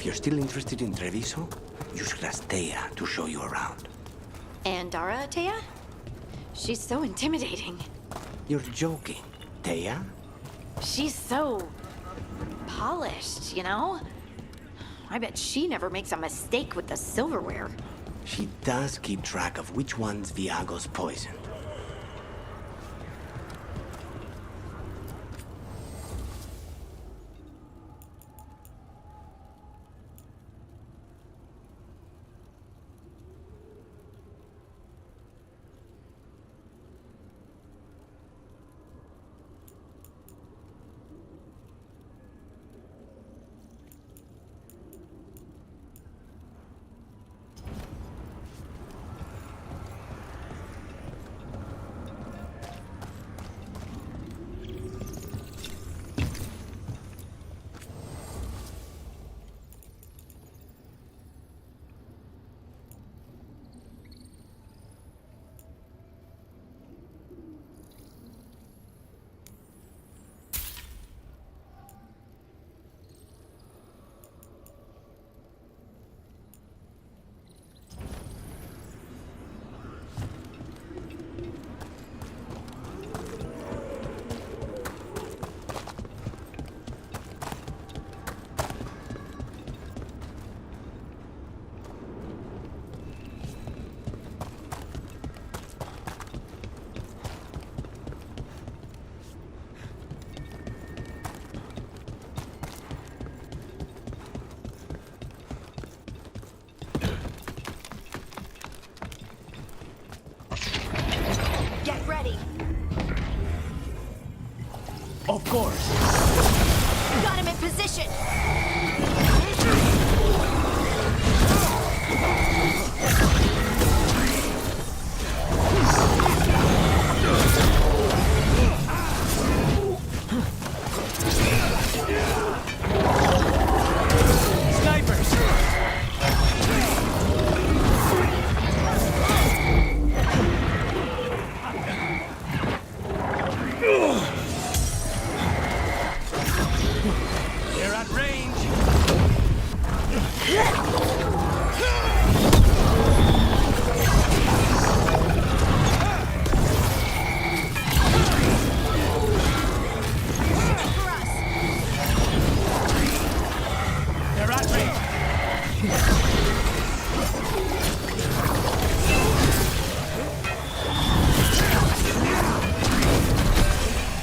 If you're still interested in Treviso, use Rastea to show you around. And Dara, Taya? She's so intimidating. You're joking, Taya? She's so polished, you know? I bet she never makes a mistake with the silverware. She does keep track of which one's Viago's poison. Get ready. Of course! Got him in position! They're at range! They're at range!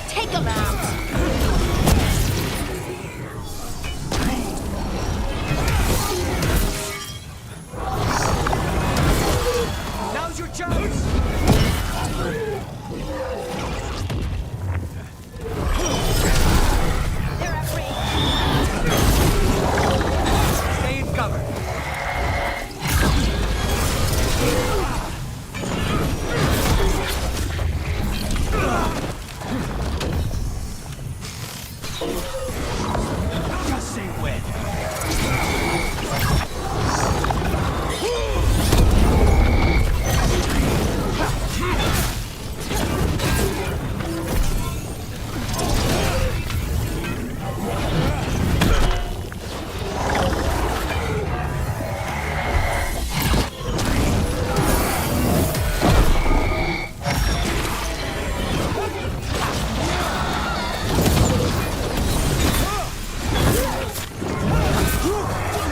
Take him out! Now's your chance! They're at range! Stay in cover! Just say when.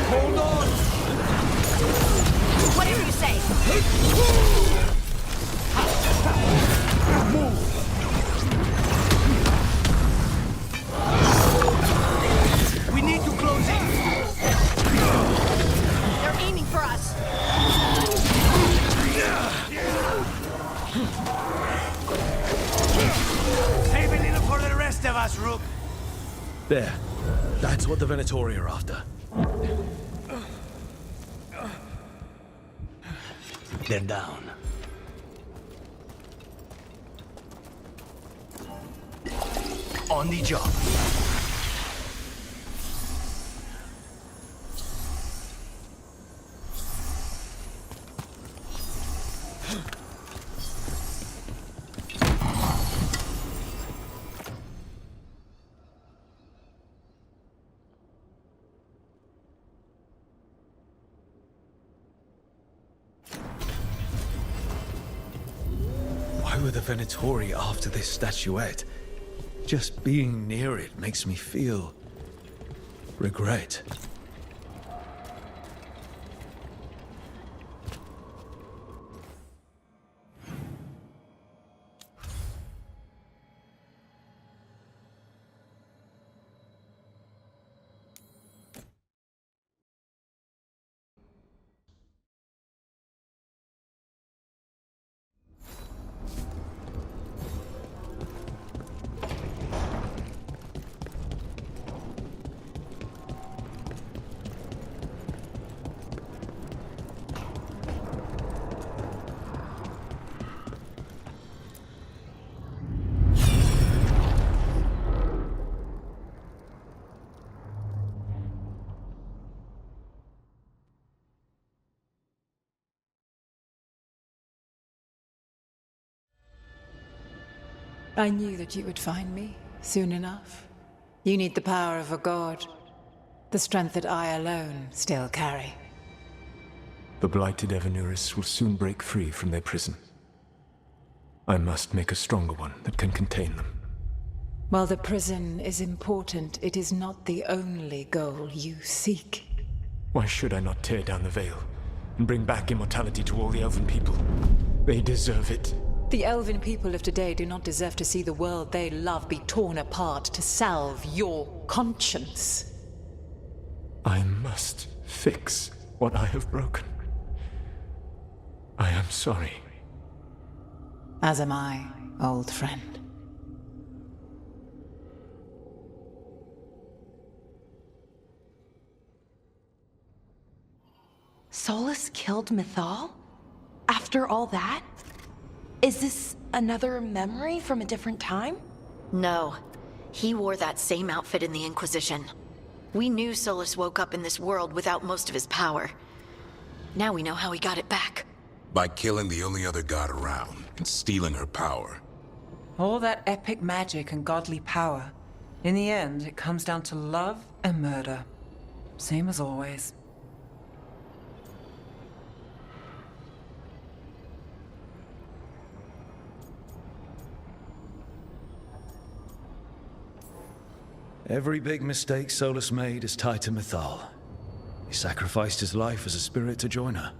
Hold on! Whatever you say. We need to close in! They're aiming for us. Save a little for the rest of us, Rook! There. That's what the Venatori are after. They're down. On the job. are the Venatori after this statuette? Just being near it makes me feel regret. I knew that you would find me soon enough. You need the power of a god, the strength that I alone still carry. The blighted Evanurus will soon break free from their prison. I must make a stronger one that can contain them. While the prison is important, it is not the only goal you seek. Why should I not tear down the veil and bring back immortality to all the Elven people? They deserve it. The Elven people of today do not deserve to see the world they love be torn apart to salve your conscience. I must fix what I have broken. I am sorry. As am I, old friend. Solus killed Mythal? After all that? Is this another memory from a different time? No. He wore that same outfit in the Inquisition. We knew Solus woke up in this world without most of his power. Now we know how he got it back. By killing the only other god around and stealing her power. All that epic magic and godly power. In the end, it comes down to love and murder. Same as always. Every big mistake Solus made is tied to Mythal. He sacrificed his life as a spirit to join her.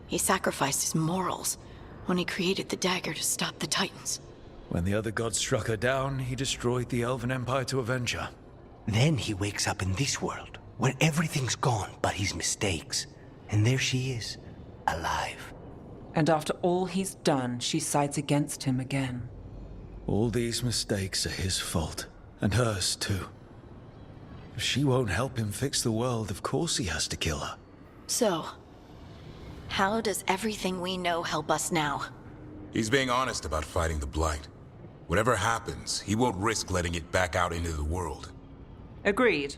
He sacrificed his morals when he created the dagger to stop the Titans. When the other gods struck her down, he destroyed the Elven Empire to avenge her. Then he wakes up in this world, where everything's gone but his mistakes. And there she is, alive. And after all he's done, she sides against him again. All these mistakes are his fault, and hers too. If she won't help him fix the world, of course he has to kill her. So, how does everything we know help us now? He's being honest about fighting the Blight. Whatever happens, he won't risk letting it back out into the world. Agreed.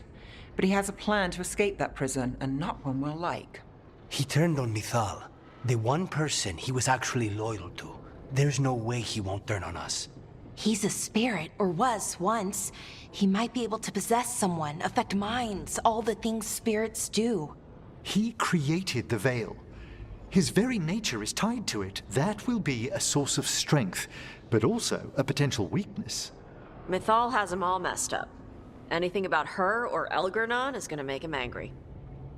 But he has a plan to escape that prison, and not one we'll like. He turned on Mythal, the one person he was actually loyal to. There's no way he won't turn on us. He's a spirit, or was once. He might be able to possess someone, affect minds, all the things spirits do. He created the Veil. His very nature is tied to it. That will be a source of strength, but also a potential weakness. Mythal has him all messed up. Anything about her or Elgernon is gonna make him angry.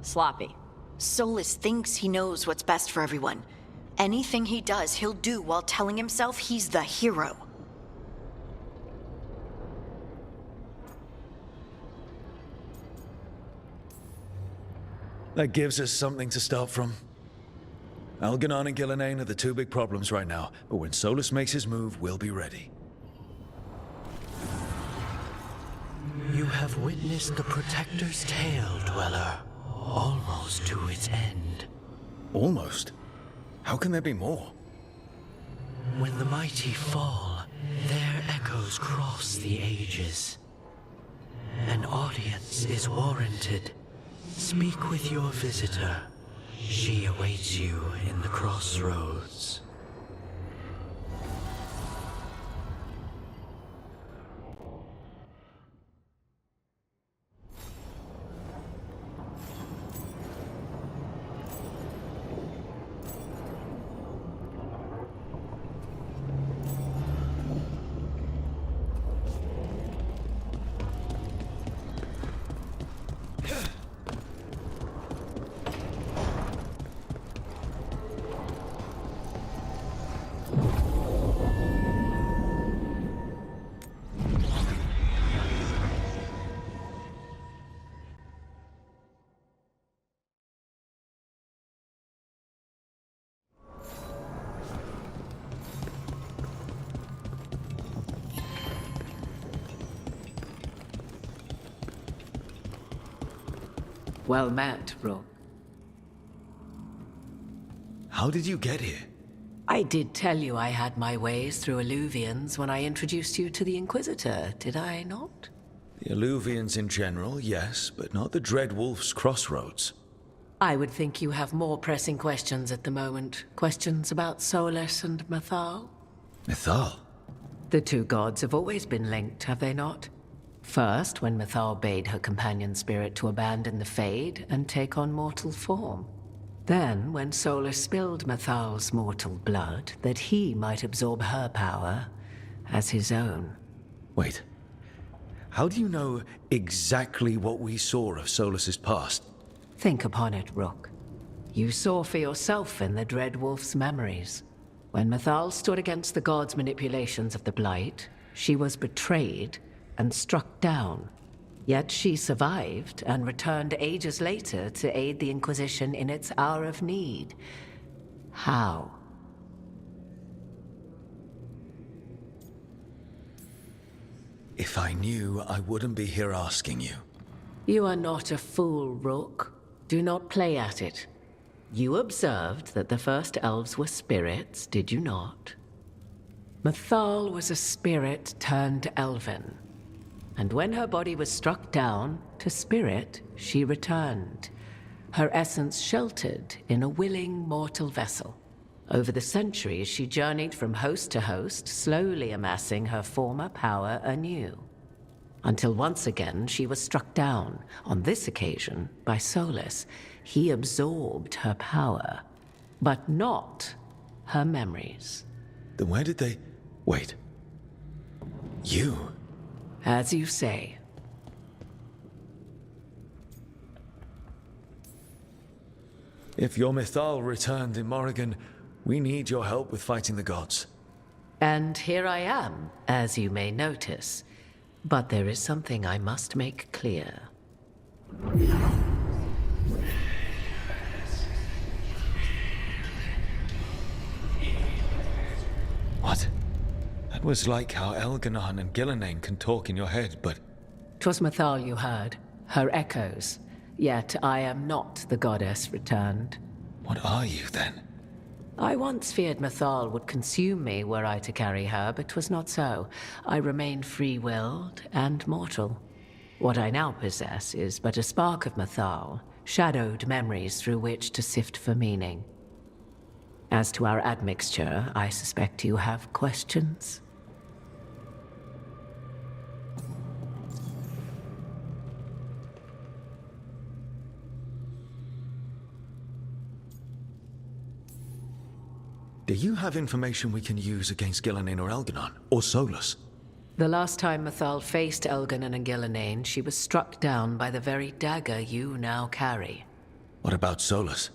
Sloppy. Solus thinks he knows what's best for everyone. Anything he does, he'll do while telling himself he's the hero. That gives us something to start from. Algernon and Gillenane are the two big problems right now, but when Solus makes his move, we'll be ready. You have witnessed the Protector's tale, Dweller. Almost to its end. Almost? How can there be more? When the mighty fall, their echoes cross the ages. An audience is warranted. Speak with your visitor. She awaits you in the crossroads. Well met, Rook. How did you get here? I did tell you I had my ways through Illuvians when I introduced you to the Inquisitor, did I not? The Illuvians in general, yes, but not the Dreadwolf's crossroads. I would think you have more pressing questions at the moment. Questions about Solus and Mythal? Mythal? The two gods have always been linked, have they not? First, when Mythal bade her companion spirit to abandon the Fade and take on mortal form. Then, when Solus spilled Mythal's mortal blood, that he might absorb her power as his own. Wait. How do you know exactly what we saw of Solus's past? Think upon it, Rook. You saw for yourself in the Dreadwolf's memories. When Mythal stood against the gods' manipulations of the Blight, she was betrayed and struck down. Yet she survived and returned ages later to aid the Inquisition in its hour of need. How? If I knew, I wouldn't be here asking you. You are not a fool, Rook. Do not play at it. You observed that the first elves were spirits, did you not? Mythal was a spirit turned elven. And when her body was struck down, to spirit, she returned. Her essence sheltered in a willing mortal vessel. Over the centuries, she journeyed from host to host, slowly amassing her former power anew. Until once again, she was struck down, on this occasion, by Solus. He absorbed her power, but not her memories. Then where did they... Wait. You? As you say. If your Mythal returned in Morrigan, we need your help with fighting the gods. And here I am, as you may notice. But there is something I must make clear. What? That was like how Elganon and Gillenane can talk in your head, but... 'Twas Mythal you heard, her echoes. Yet I am not the goddess returned. What are you, then? I once feared Mythal would consume me were I to carry her, but 'twas not so. I remain free-willed and mortal. What I now possess is but a spark of Mythal, shadowed memories through which to sift for meaning. As to our admixture, I suspect you have questions. Do you have information we can use against Gillenane or Elganon, or Solus? The last time Mythal faced Elganon and Gillenane, she was struck down by the very dagger you now carry. What about Solus?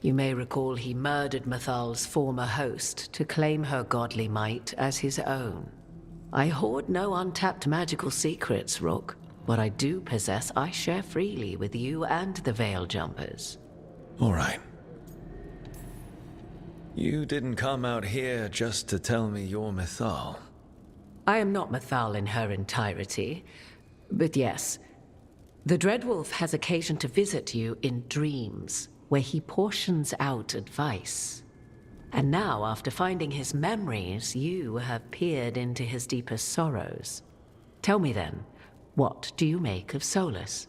You may recall he murdered Mythal's former host to claim her godly might as his own. I hoard no untapped magical secrets, Rook. What I do possess, I share freely with you and the Veil Jumpers. All right. You didn't come out here just to tell me you're Mythal. I am not Mythal in her entirety, but yes. The Dreadwolf has occasion to visit you in dreams, where he portions out advice. And now, after finding his memories, you have peered into his deepest sorrows. Tell me then, what do you make of Solus?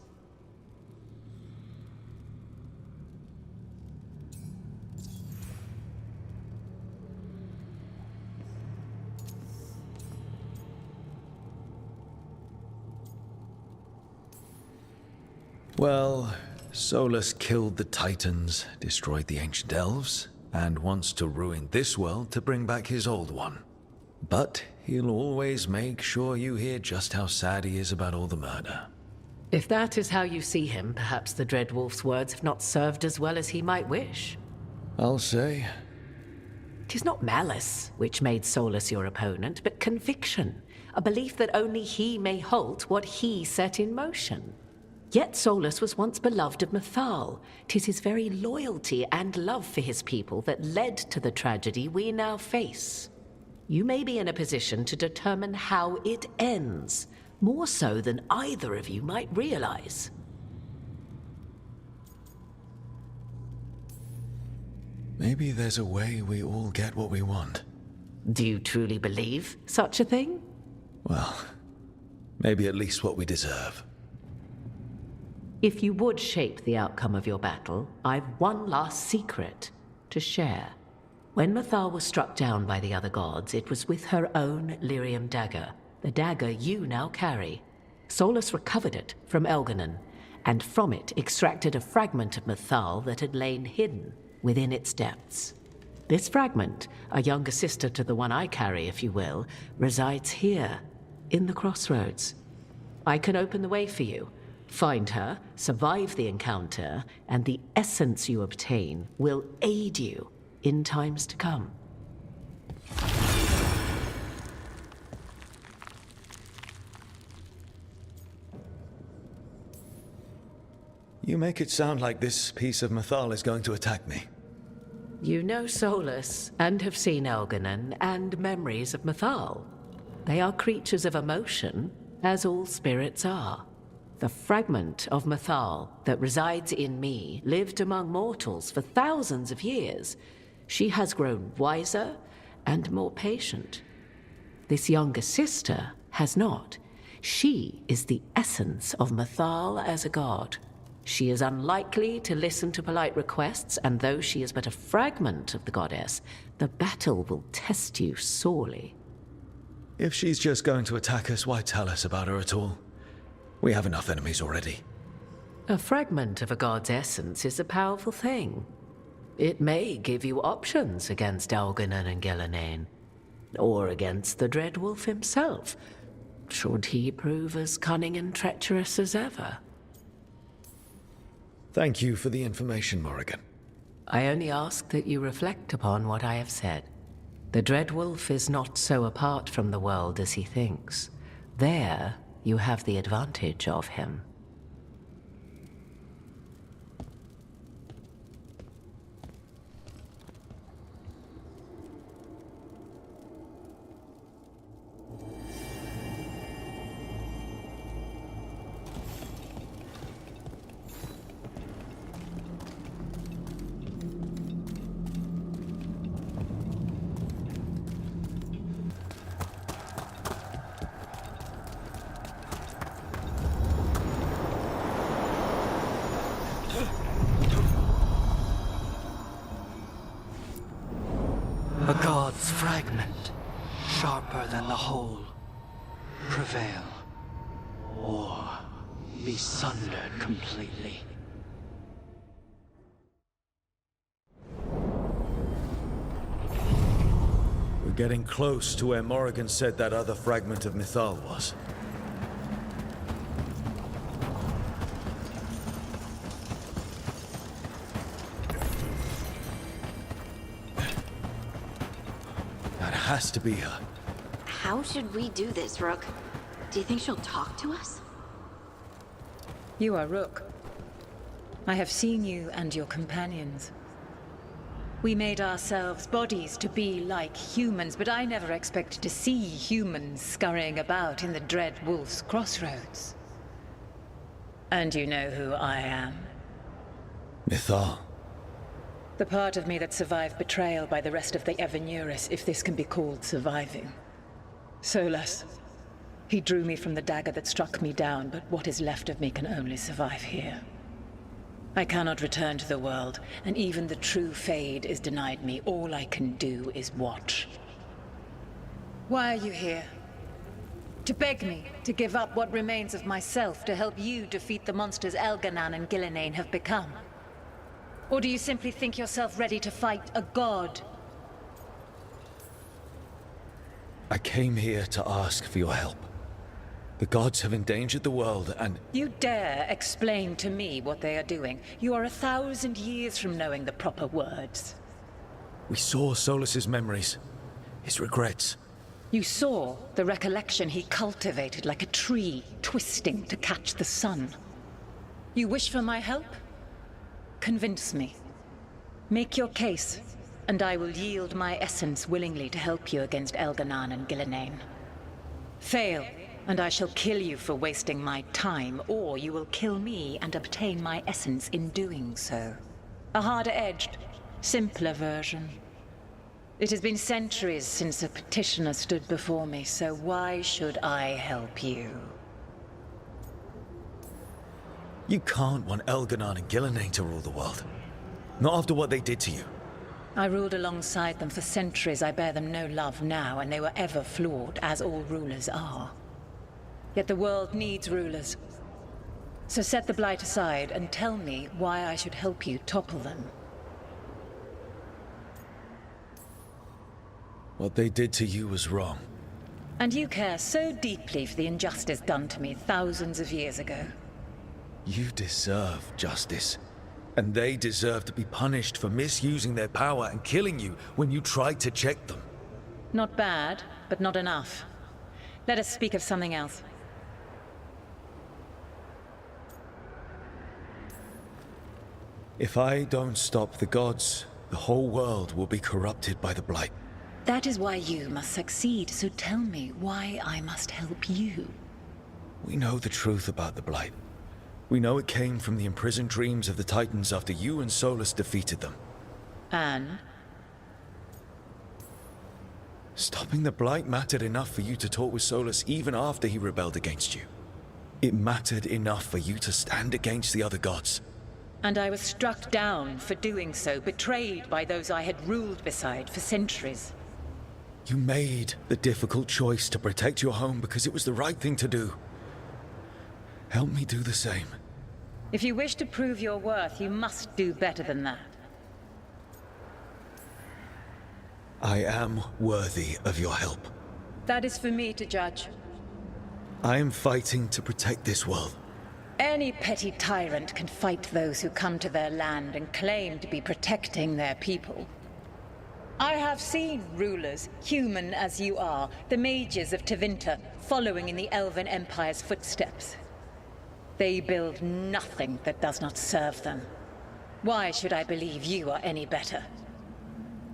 Well, Solus killed the Titans, destroyed the ancient elves, and wants to ruin this world to bring back his old one. But he'll always make sure you hear just how sad he is about all the murder. If that is how you see him, perhaps the Dreadwolf's words have not served as well as he might wish. I'll say. 'Tis not malice which made Solus your opponent, but conviction, a belief that only he may halt what he set in motion. Yet Solus was once beloved of Mythal. 'Tis his very loyalty and love for his people that led to the tragedy we now face. You may be in a position to determine how it ends, more so than either of you might realize. Maybe there's a way we all get what we want. Do you truly believe such a thing? Well, maybe at least what we deserve. If you would shape the outcome of your battle, I've one last secret to share. When Mythal was struck down by the other gods, it was with her own lyrium dagger, the dagger you now carry. Solus recovered it from Elganon, and from it extracted a fragment of Mythal that had lain hidden within its depths. This fragment, a younger sister to the one I carry, if you will, resides here, in the crossroads. I can open the way for you. Find her, survive the encounter, and the essence you obtain will aid you in times to come. You make it sound like this piece of Mythal is going to attack me. You know Solus, and have seen Elganon, and memories of Mythal. They are creatures of emotion, as all spirits are. The fragment of Mythal that resides in me lived among mortals for thousands of years. She has grown wiser and more patient. This younger sister has not. She is the essence of Mythal as a god. She is unlikely to listen to polite requests, and though she is but a fragment of the goddess, the battle will test you sorely. If she's just going to attack us, why tell us about her at all? We have enough enemies already. A fragment of a god's essence is a powerful thing. It may give you options against Elganon and Gillenane, or against the Dread Wolf himself, should he prove as cunning and treacherous as ever. Thank you for the information, Morrigan. I only ask that you reflect upon what I have said. The Dread Wolf is not so apart from the world as he thinks. There, you have the advantage of him. A god's fragment, sharper than the whole. Prevail, or be sundered completely. We're getting close to where Morrigan said that other fragment of Mythal was. That has to be her. How should we do this, Rook? Do you think she'll talk to us? You are Rook. I have seen you and your companions. We made ourselves bodies to be like humans, but I never expected to see humans scurrying about in the Dread Wolf's crossroads. And you know who I am. Mythal. The part of me that survived betrayal by the rest of the Evanuris, if this can be called surviving. Solus. He drew me from the dagger that struck me down, but what is left of me can only survive here. I cannot return to the world, and even the true Fade is denied me. All I can do is watch. Why are you here? To beg me to give up what remains of myself to help you defeat the monsters Elganon and Gillenane have become? Or do you simply think yourself ready to fight a god? I came here to ask for your help. The gods have endangered the world, and... You dare explain to me what they are doing? You are 1,000 years from knowing the proper words. We saw Solus's memories, his regrets. You saw the recollection he cultivated like a tree, twisting to catch the sun. You wish for my help? Convince me. Make your case, and I will yield my essence willingly to help you against Elganon and Gillenane. Fail, and I shall kill you for wasting my time, or you will kill me and obtain my essence in doing so. A harder-edged, Simpler version. It has been centuries since a petitioner stood before me, so why should I help you? You can't want Elganon and Gillenane to rule the world. Not after what they did to you. I ruled alongside them for centuries. I bear them no love now, and they were ever flawed, as all rulers are. Yet the world needs rulers. So set the Blight aside and tell me why I should help you topple them. What they did to you was wrong. And you care so deeply for the injustice done to me thousands of years ago. You deserve justice. And they deserve to be punished for misusing their power and killing you when you tried to check them. Not bad, but not enough. Let us speak of something else. If I don't stop the gods, the whole world will be corrupted by the Blight. That is why you must succeed, so tell me why I must help you. We know the truth about the Blight. We know it came from the imprisoned dreams of the Titans after you and Solus defeated them. And? Stopping the Blight mattered enough for you to talk with Solus even after he rebelled against you. It mattered enough for you to stand against the other gods. And I was struck down for doing so, betrayed by those I had ruled beside for centuries. You made the difficult choice to protect your home because it was the right thing to do. Help me do the same. If you wish to prove your worth, you must do better than that. I am worthy of your help. That is for me to judge. I am fighting to protect this world. Any petty tyrant can fight those who come to their land and claim to be protecting their people. I have seen rulers, human as you are, the mages of Tevinter, following in the Elven Empire's footsteps. They build nothing that does not serve them. Why should I believe you are any better?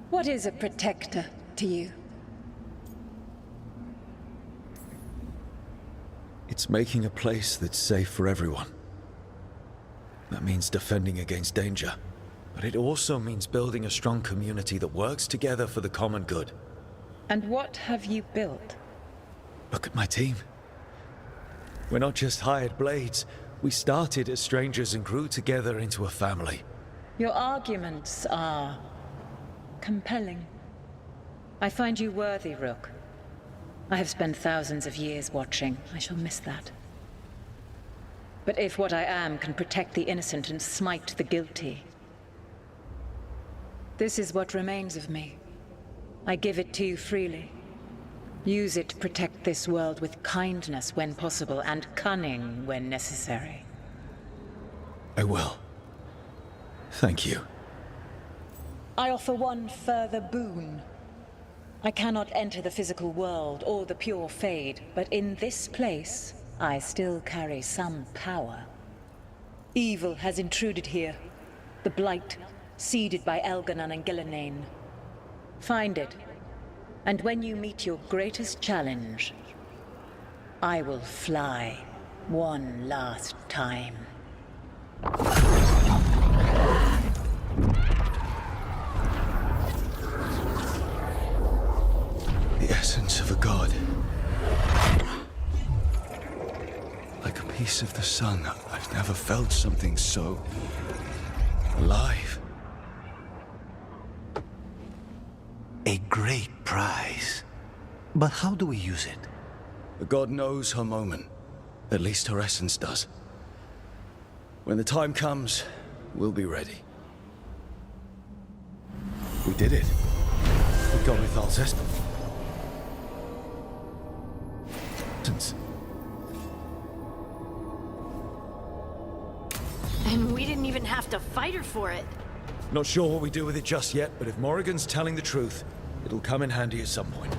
What is a protector to you? It's making a place that's safe for everyone. That means defending against danger. But it also means building a strong community that works together for the common good. And what have you built? Look at my team. We're not just hired blades. We started as strangers and grew together into a family. Your arguments are compelling. I find you worthy, Rook. I have spent thousands of years watching. I shall miss that. But if what I am can protect the innocent and smite the guilty, this is what remains of me. I give it to you freely. Use it to protect this world with kindness when possible and cunning when necessary. I will. Thank you. I offer one further boon. I cannot enter the physical world or the pure Fade, but in this place, I still carry some power. Evil has intruded here. The Blight, seeded by Elganon and Gillenane. Find it. And when you meet your greatest challenge, I will fly one last time. The essence of a god. Like a piece of the sun. I've never felt something so alive. A great prize. But how do we use it? The god knows her moment. At least her essence does. When the time comes, we'll be ready. We did it. We got with Alcestis. And we didn't even have to fight her for it. Not sure what we do with it just yet, but if Morrigan's telling the truth, it'll come in handy at some point.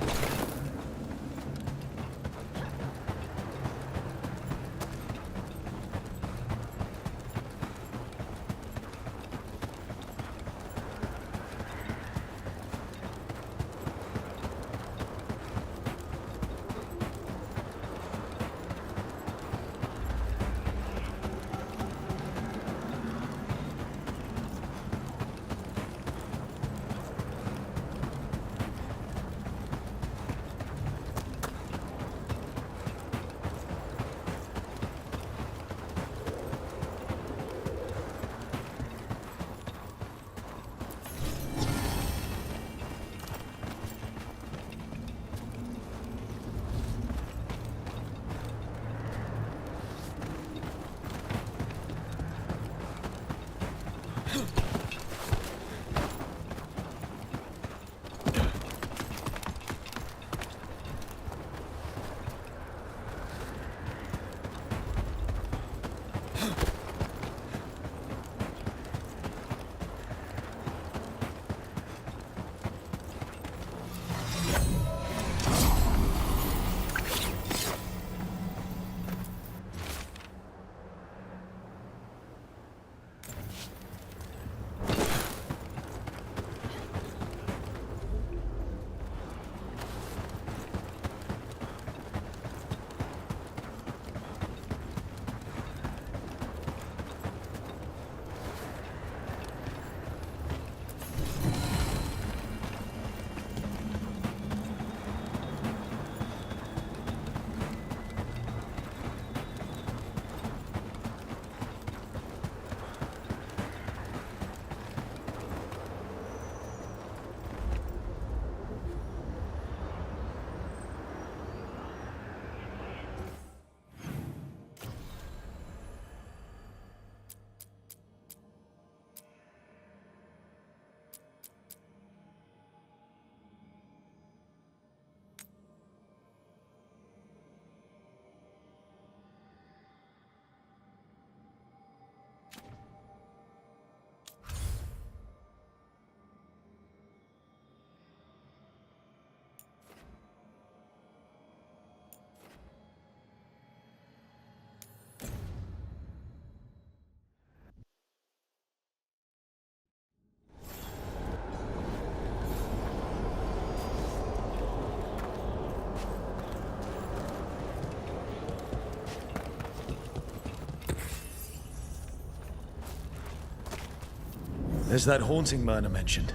There's that haunting man I mentioned.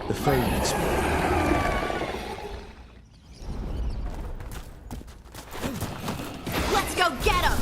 The Veilguard spell. Let's go get him!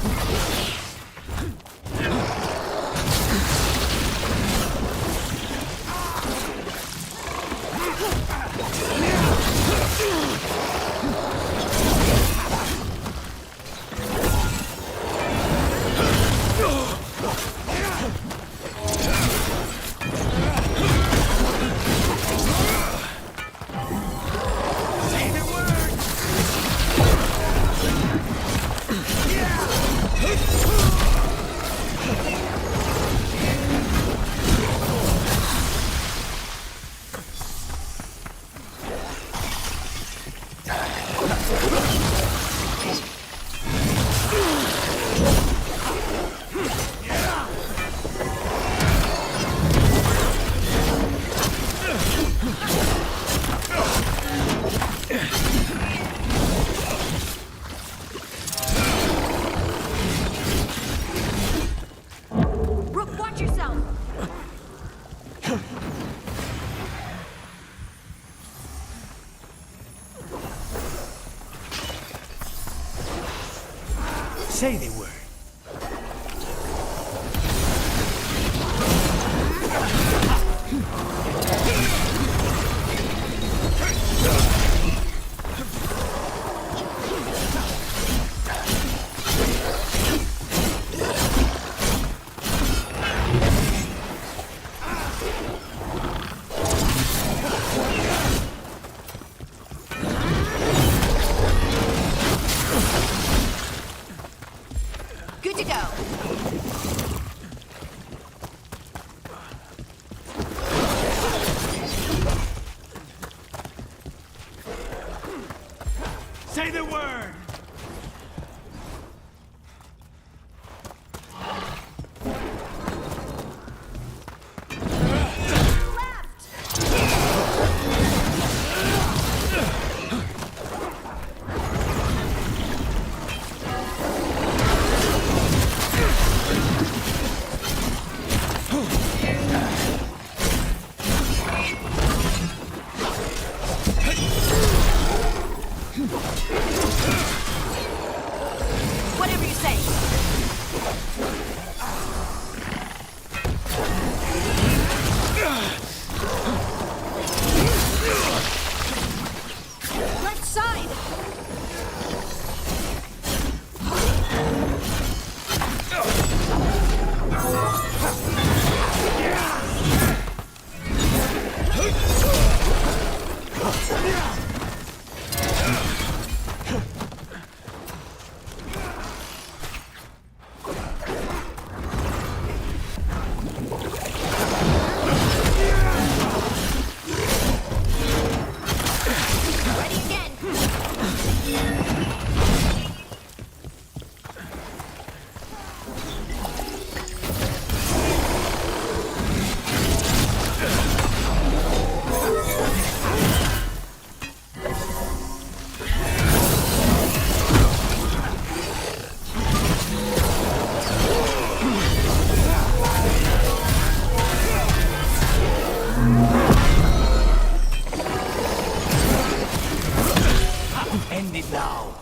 Say the word. Good to go. Say the word! Whatever you say. Left side. Ready again. End it now.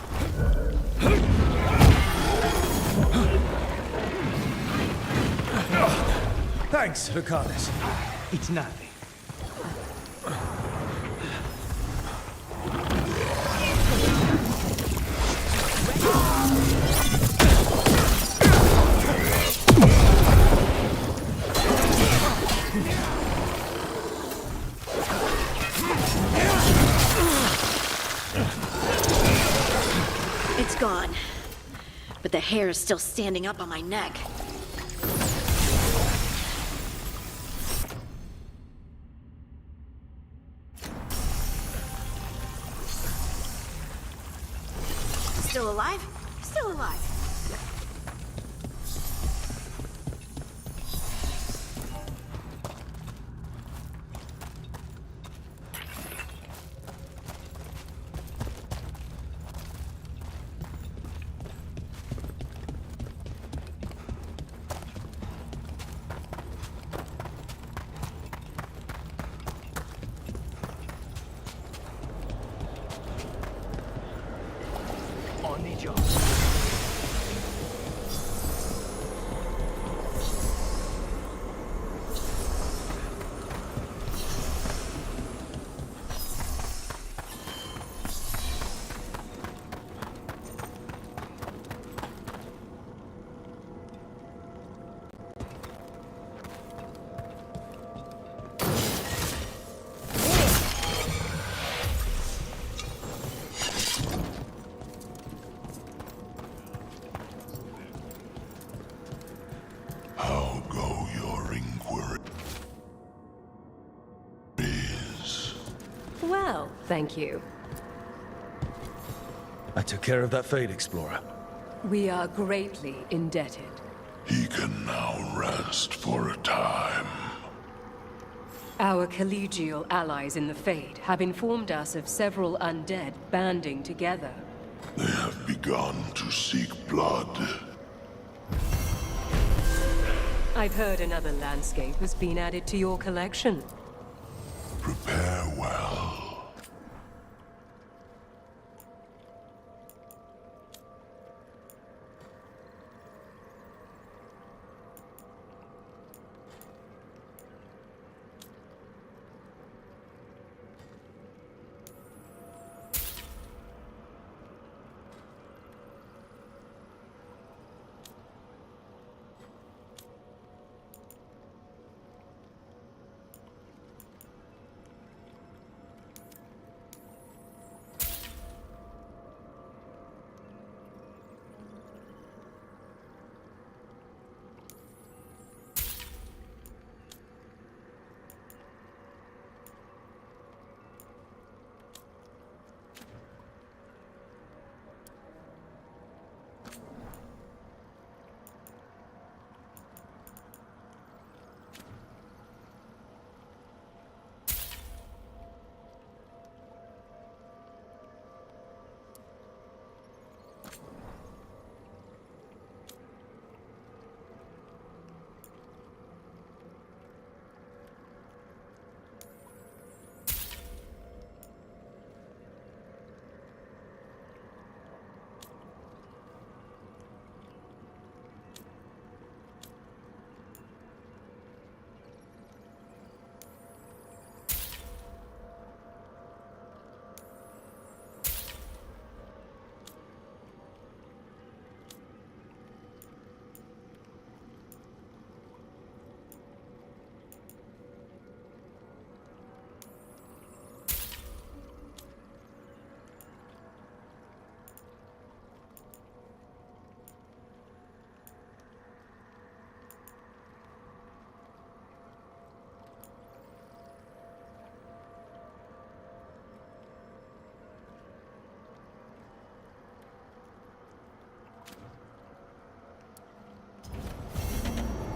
Thanks, Lucanus. It's nothing. It's gone. But the hair is still standing up on my neck. Still alive? Still alive. job. How go your inquiries? Well, thank you. I took care of that Fade Explorer. We are greatly indebted. He can now rest for a time. Our collegial allies in the Fade have informed us of several undead banding together. They have begun to seek blood. I've heard another landscape has been added to your collection. Prepare well.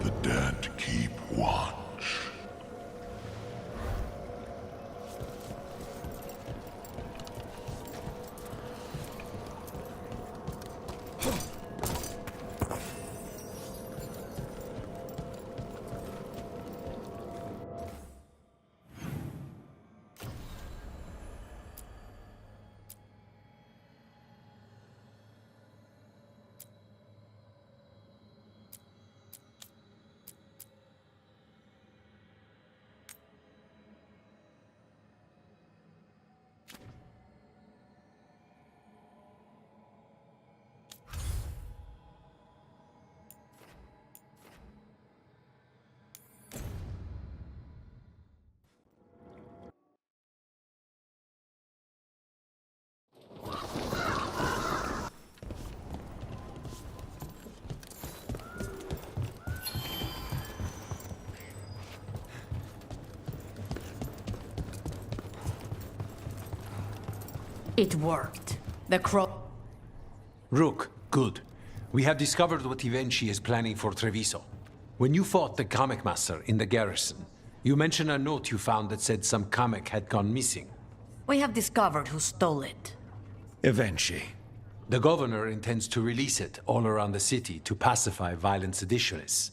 The dead keep watch. It worked. The crow... Rook, good. We have discovered what Ivenchi is planning for Treviso. When you fought the Kamek Master in the garrison, you mentioned a note you found that said some Kamek had gone missing. We have discovered who stole it. Ivenchi. The governor intends to release it all around the city to pacify violent seditionists.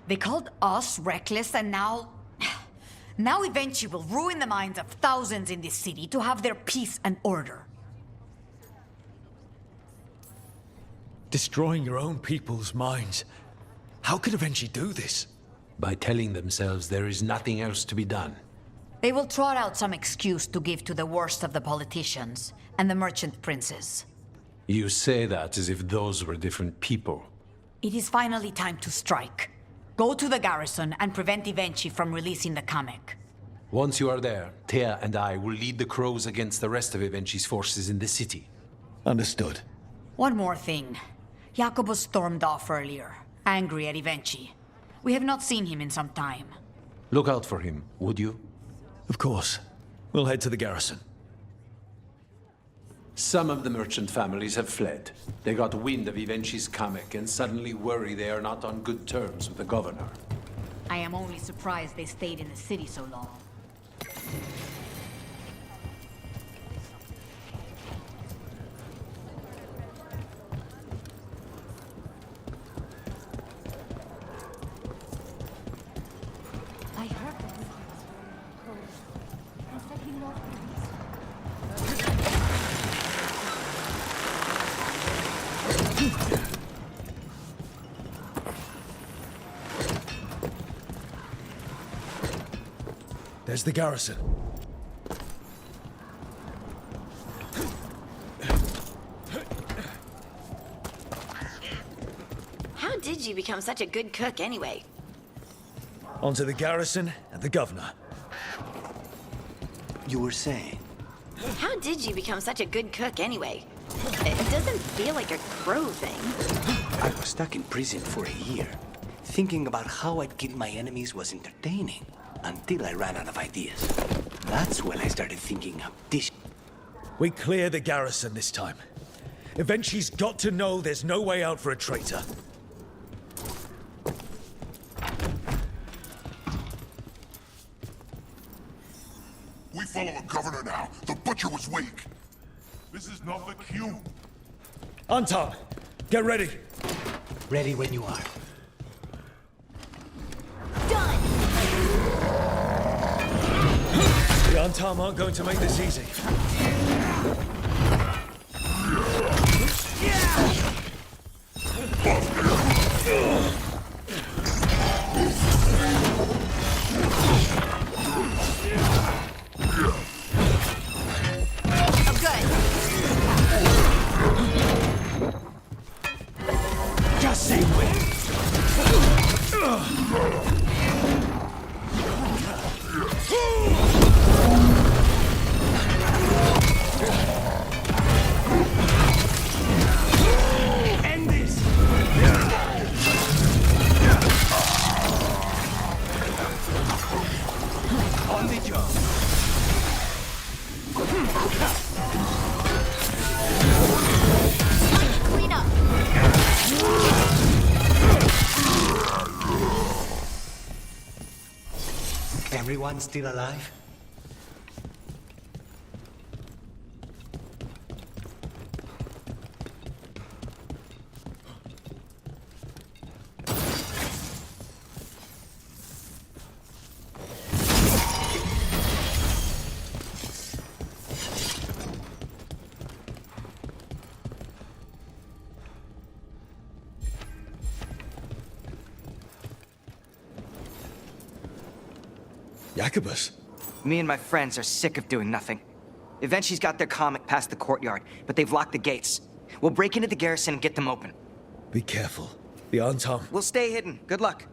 They called us reckless and now... Now Ivenchi will ruin the minds of thousands in this city to have their peace and order. Destroying your own people's minds. How could Avenchi do this? By telling themselves there is nothing else to be done. They will trot out some excuse to give to the worst of the politicians and the merchant princes. You say that as if those were different people. It is finally time to strike. Go to the garrison and prevent Avenchi from releasing the comic. Once you are there, Thea and I will lead the crows against the rest of Avenchi's forces in the city. Understood. One more thing. Jacobus stormed off earlier, angry at Avenchi. We have not seen him in some time. Look out for him, would you? Of course. We'll head to the garrison. Some of the merchant families have fled. They got wind of Avenchi's comic and suddenly worry they are not on good terms with the governor. I am only surprised they stayed in the city so long. I heard that and said he loved There's the garrison. How did you become such a good cook anyway? Onto the garrison and the governor. You were saying? How did you become such a good cook anyway? It doesn't feel like a crow thing. I was stuck in prison for a year. Thinking about how I'd kill my enemies was entertaining. Until I ran out of ideas. That's when I started thinking of this. We clear the garrison this time. Avenchi's got to know there's no way out for a traitor. We follow the governor now. The butcher was weak. This is not the cue. Anton, get ready. Ready when you are. The Antam aren't going to make this easy. I'm good. Just say when. End this! On the job. Clean up. Everyone still alive? Jacobus? Me and my friends are sick of doing nothing. Avenchi's got their comic past the courtyard, but they've locked the gates. We'll break into the garrison and get them open. Be careful. The Antam. We'll stay hidden. Good luck.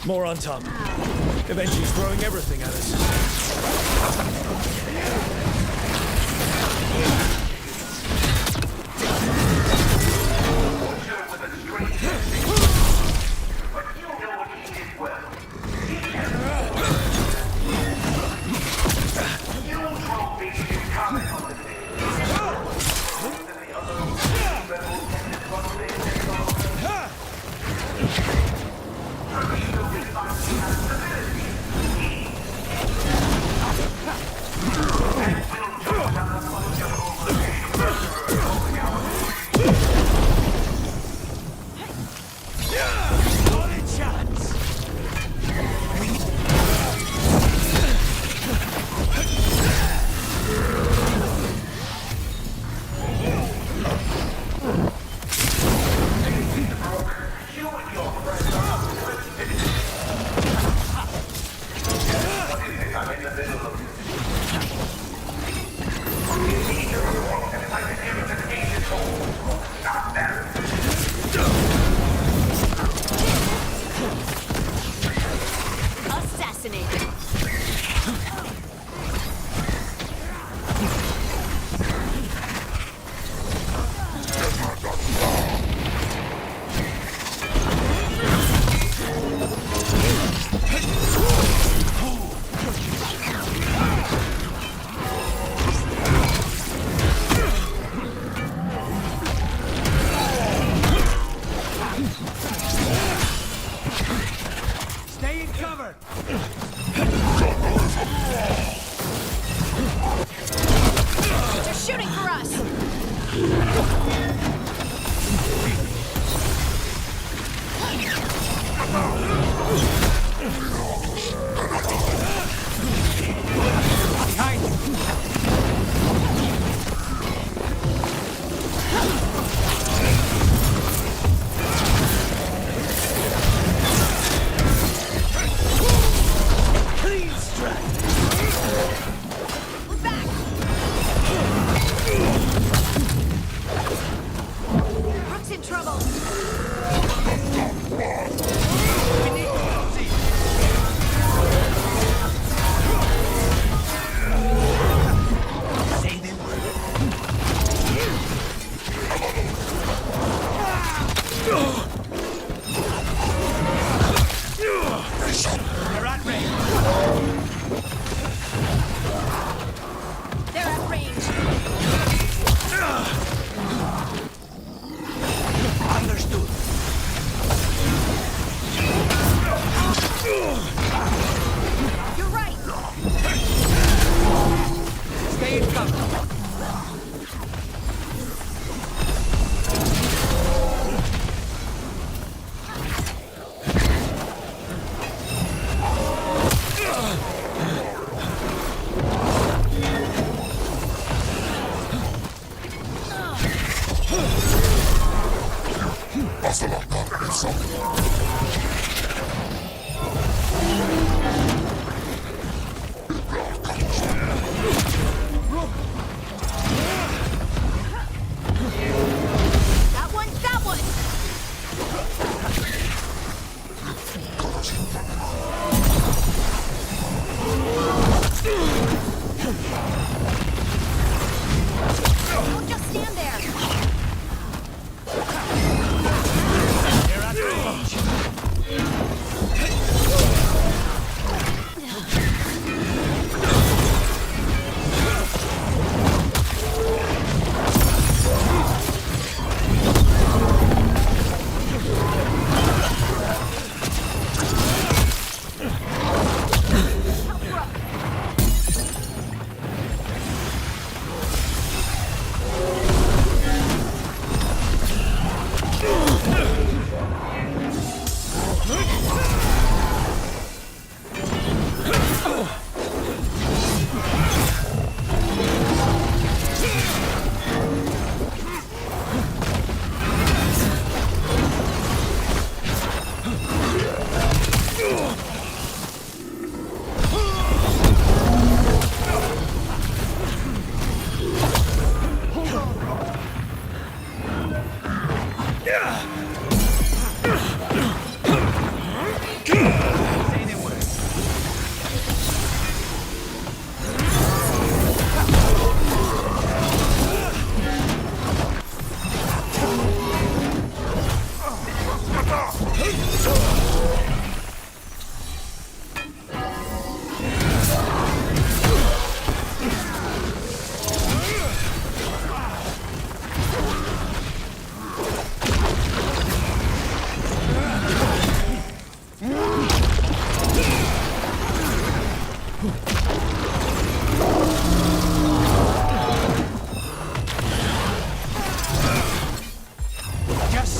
More Antam. Avenchi's throwing everything at us.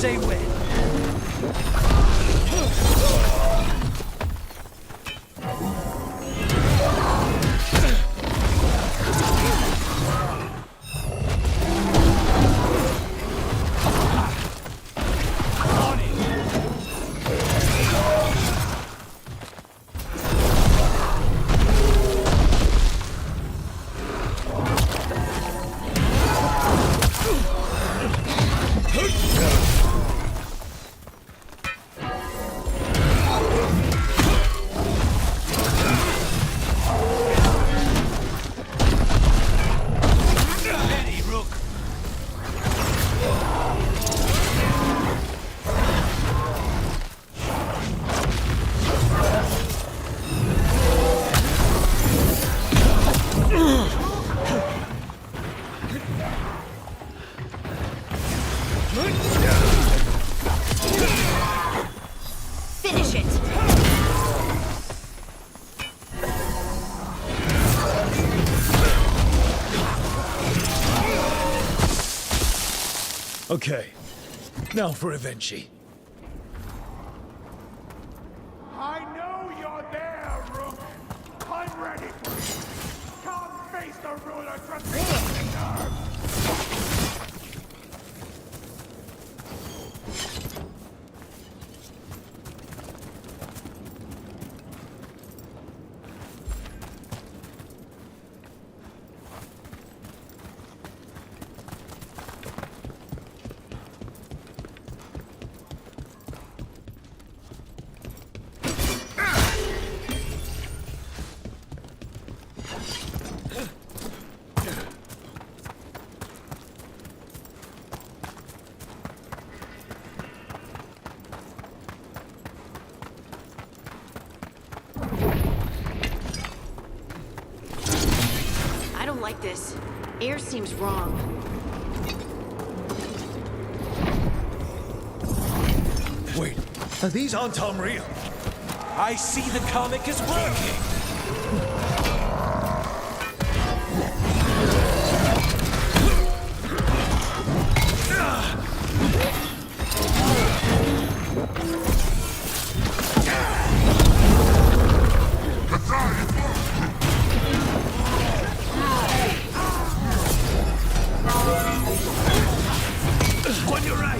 say when. Finish it! Okay, now for Evenchi. I know you're there, Rook. I'm ready for you. Come face the ruler I don't like this. Air seems wrong. Wait, these aren't unreal. I see the comic is working! On your right!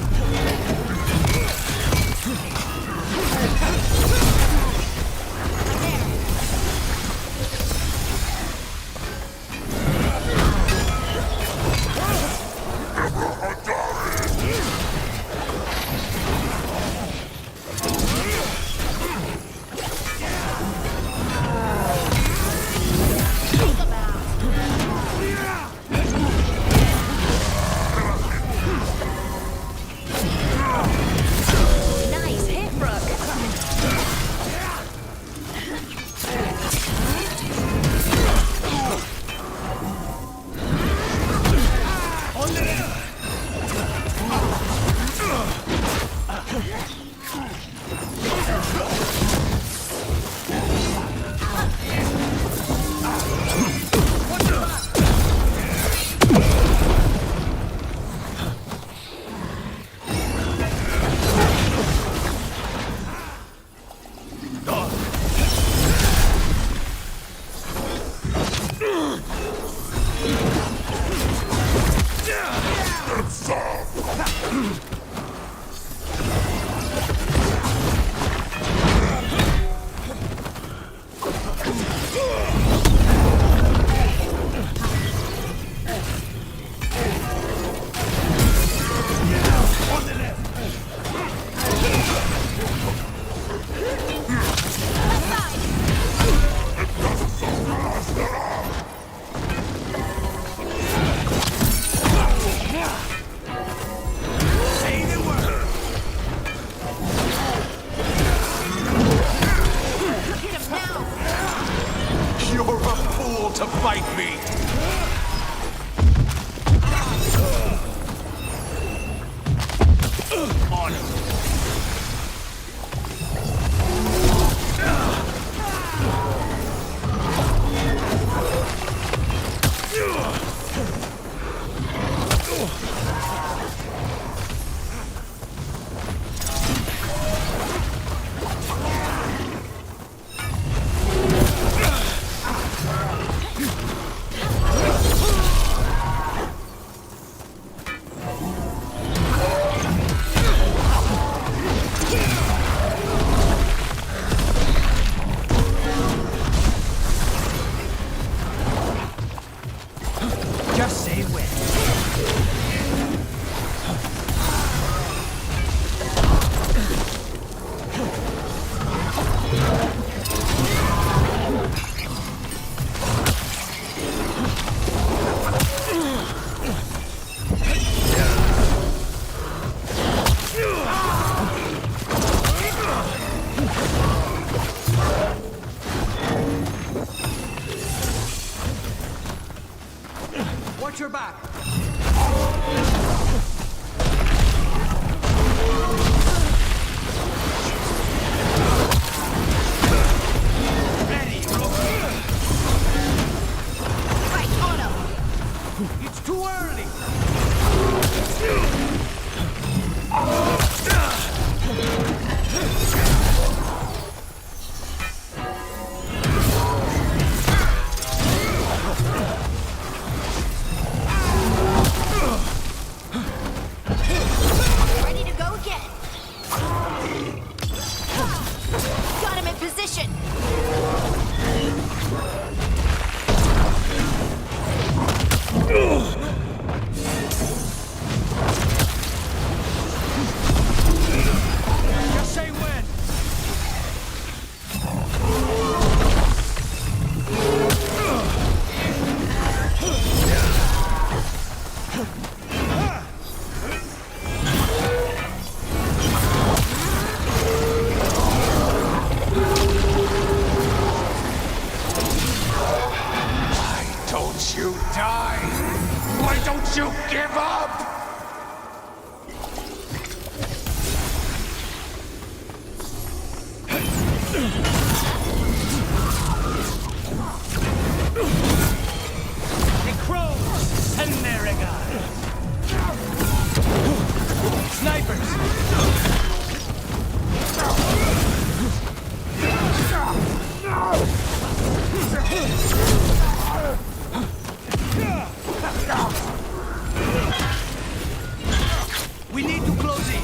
We need to close it!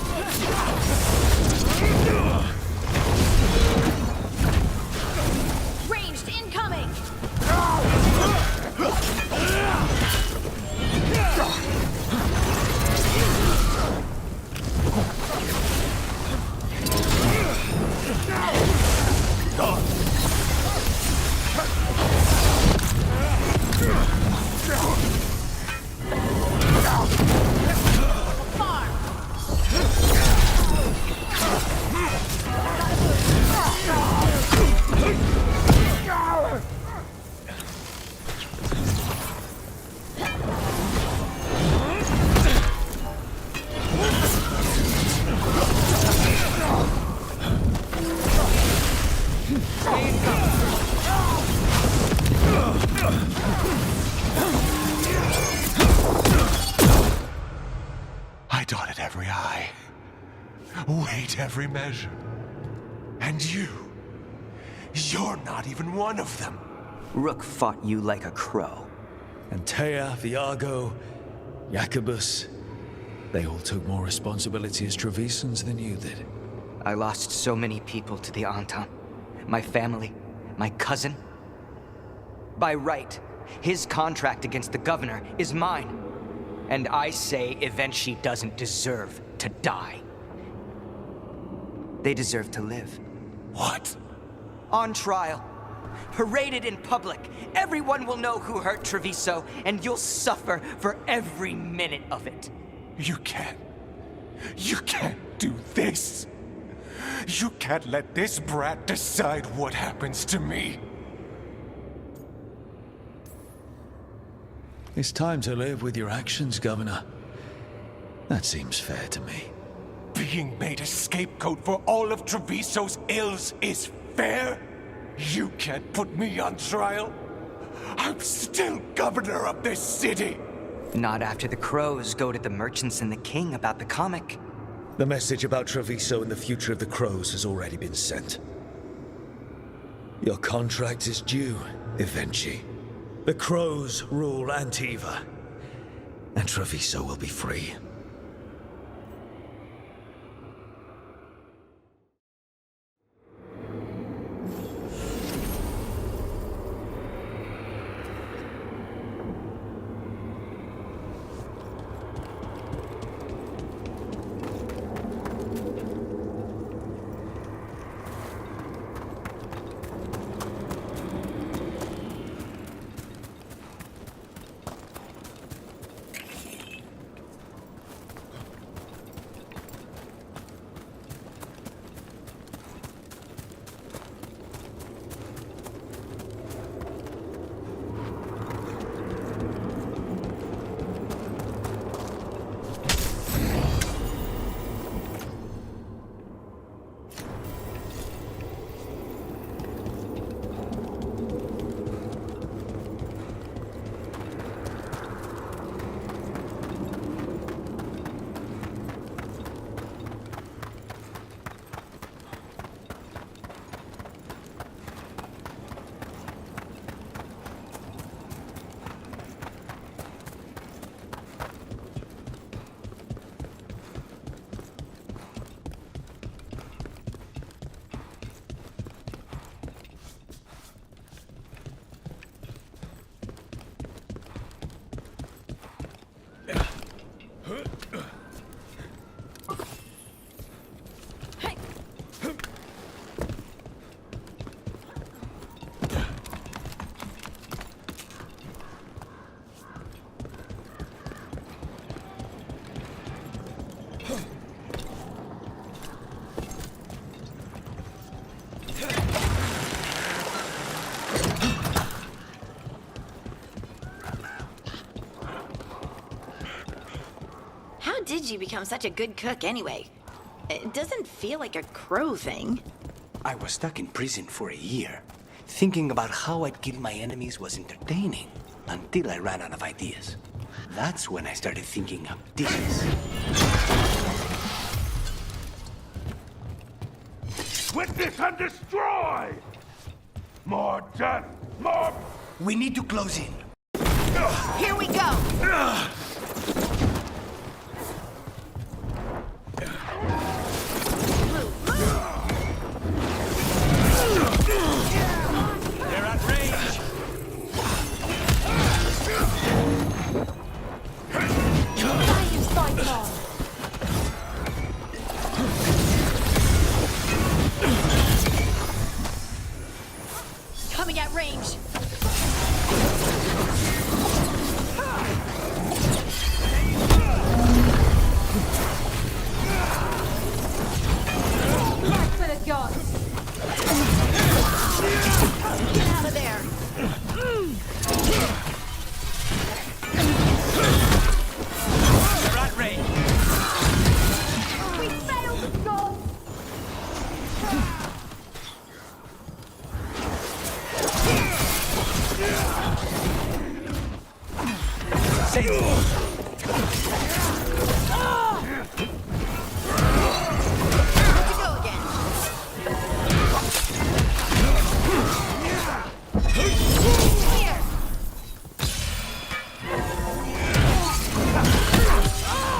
Ranged incoming! I dotted every I, weighed every measure. And you're not even one of them. Rook fought you like a crow. Antea, Viago, Jacobus, they all took more responsibility as Trevisans than you did. I lost so many people to the Entente. My family, my cousin. By right, his contract against the governor is mine. And I say Evenshi doesn't deserve to die. They deserve to live. What? On trial. Paraded in public. Everyone will know who hurt Treviso, and you'll suffer for every minute of it. You can't do this. You can't let this brat decide what happens to me. It's time to live with your actions, Governor. That seems fair to me. Being made a scapegoat for all of Treviso's ills is fair? You can't put me on trial? I'm still governor of this city! Not after the crows go to the merchants and the king about the comic. The message about Treviso and the future of the crows has already been sent. Your contract is due, Evenshi. The crows rule Antiva, and Treviso will be free. How did you become such a good cook anyway? It doesn't feel like a crow thing. I was stuck in prison for a year. Thinking about how I'd kill my enemies was entertaining, until I ran out of ideas. That's when I started thinking of dishes. this and destroy! More death! More... We need to close in. Here we go! They're at range! Coming at range! Back to the gods! Get out of there! They're at range! We failed the gods!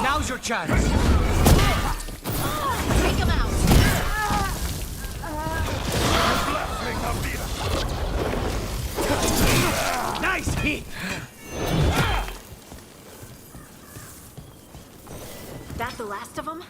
Now's your chance! Take him out! Nice hit! That the last of them?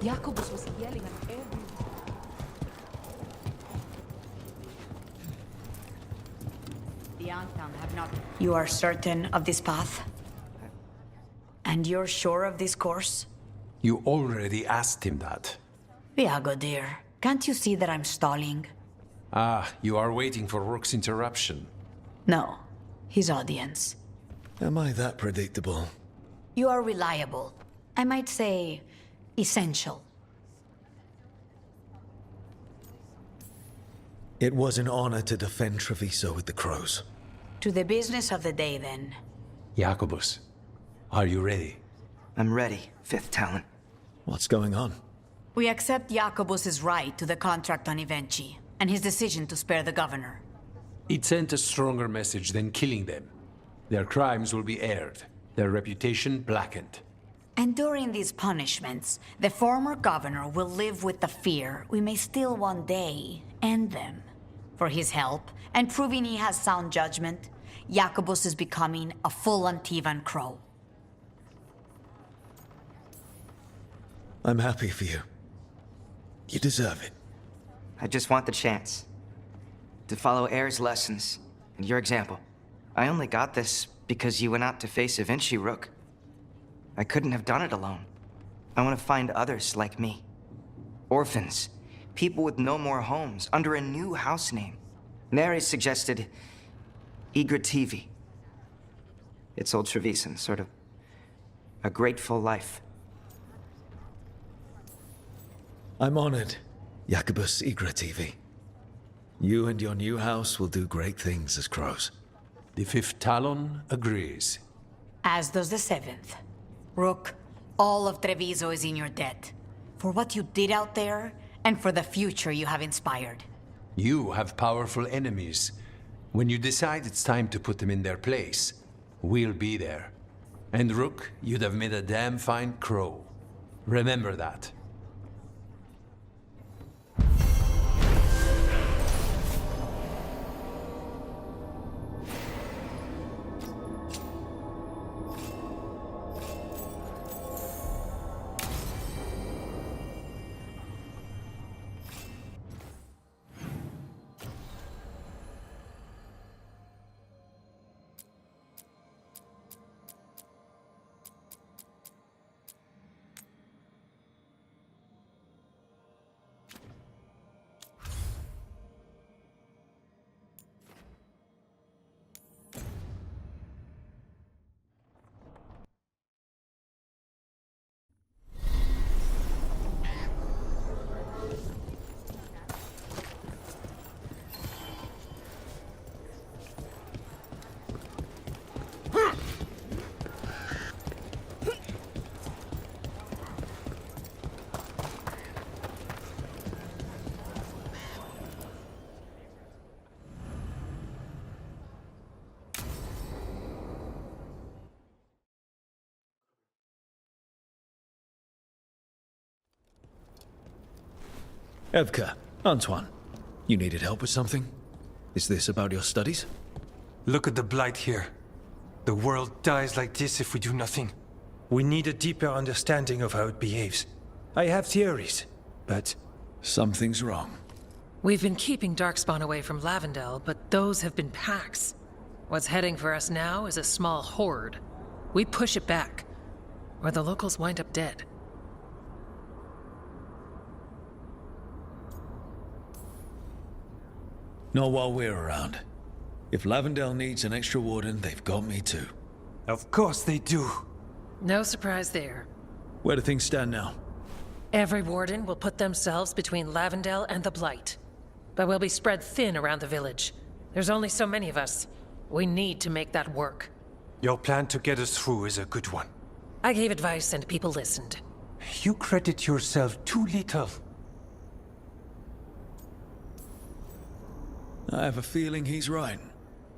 Jacobus was yelling at everyone. The Antam have not... You are certain of this path? And you're sure of this course? You already asked him that. Viago, dear, can't you see that I'm stalling? Ah, you are waiting for Rook's interruption. No, his audience. Am I that predictable? You are reliable. I might say, essential. It was an honor to defend Treviso with the crows. To the business of the day, then. Jacobus, are you ready? I'm ready, Fifth Talon. What's going on? We accept Jacobus's right to the contract on Evenchi, and his decision to spare the governor. It sent a stronger message than killing them. Their crimes will be aired, their reputation blackened. And during these punishments, the former governor will live with the fear we may still one day end them. For his help, and proving he has sound judgment, Jacobus is becoming a full Antivan crow. I'm happy for you. You deserve it. I just want the chance to follow Air's lessons and your example. I only got this because you went out to face Evenchi, Rook. I couldn't have done it alone. I want to find others like me. Orphans, people with no more homes, under a new house name. Neri suggested Igrativi. It's old Trevisan, sort of a grateful life. I'm honored, Jacobus Igrativi. You and your new house will do great things as crows. The Fifth Talon agrees. As does the Seventh. Rook, all of Treviso is in your debt. For what you did out there, and for the future you have inspired. You have powerful enemies. When you decide it's time to put them in their place, we'll be there. And Rook, you'd have made a damn fine crow. Remember that. Evka, Antoine, you needed help with something? Is this about your studies? Look at the blight here. The world dies like this if we do nothing. We need a deeper understanding of how it behaves. I have theories, but... Something's wrong. We've been keeping Darkspawn away from Lavendel, but those have been packs. What's heading for us now is a small horde. We push it back, or the locals wind up dead. Not while we're around. If Lavendel needs an extra warden, they've got me too. Of course they do. No surprise there. Where do things stand now? Every warden will put themselves between Lavendel and the Blight. But we'll be spread thin around the village. There's only so many of us. We need to make that work. Your plan to get us through is a good one. I gave advice and people listened. You credit yourself too little. I have a feeling he's right.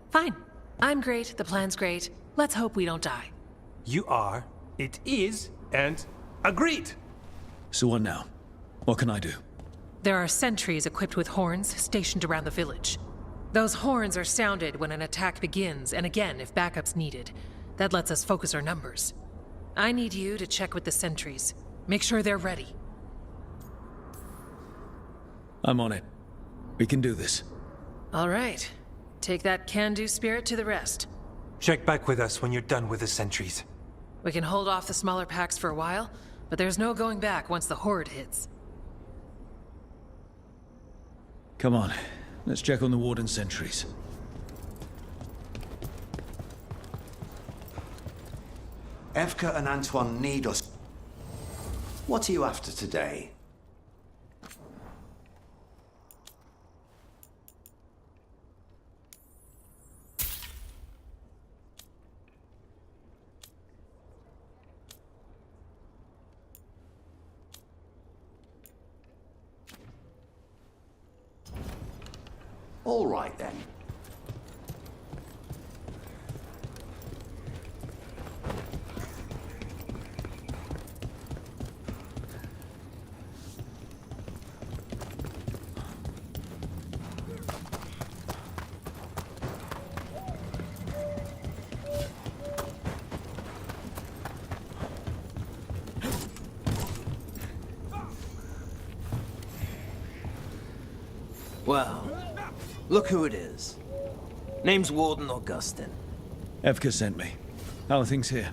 Fine. I'm great, the plan's great. Let's hope we don't die. You are, it is, and agreed! So what now? What can I do? There are sentries equipped with horns stationed around the village. Those horns are sounded when an attack begins, and again if backup's needed. That lets us focus our numbers. I need you to check with the sentries. Make sure they're ready. I'm on it. We can do this. All right. Take that can-do spirit to the rest. Check back with us when you're done with the sentries. We can hold off the smaller packs for a while, but there's no going back once the horde hits. Come on. Let's check on the warden sentries. Evka and Antoine need us. What are you after today? All right, then. Well, look who it is. Name's Warden Augustin. Evka sent me. How are things here?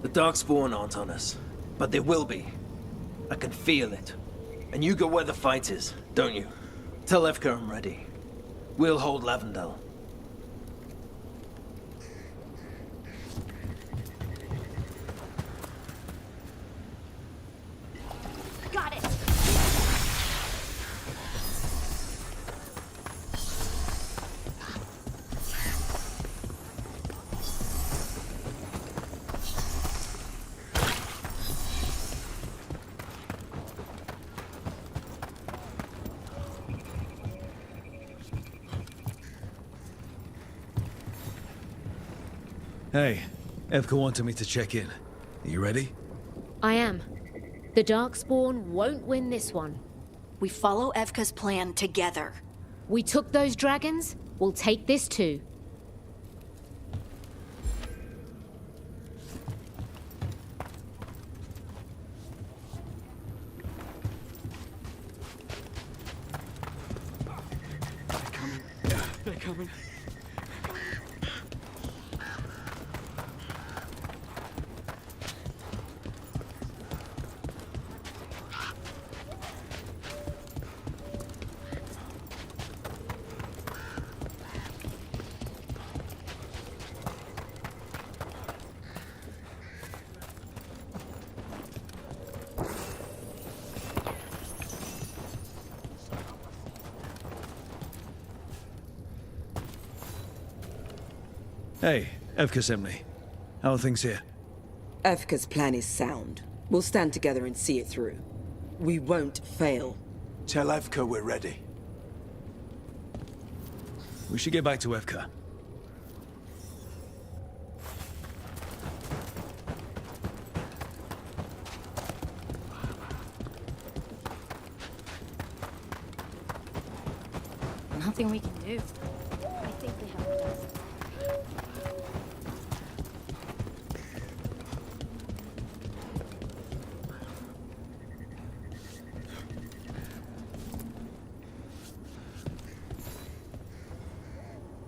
The Darkspawn aren't on us, but they will be. I can feel it. And you go where the fight is, don't you? Tell Evka I'm ready. We'll hold Lavendel. Got it! Hey, Evka wanted me to check in. Are you ready? I am. The Darkspawn won't win this one. We follow Evka's plan together. We took those dragons, we'll take this too. They're coming. Hey, Evka sent me. How are things here? Evka's plan is sound. We'll stand together and see it through. We won't fail. Tell Evka we're ready. We should get back to Evka. Nothing we can do. I think they have a plan.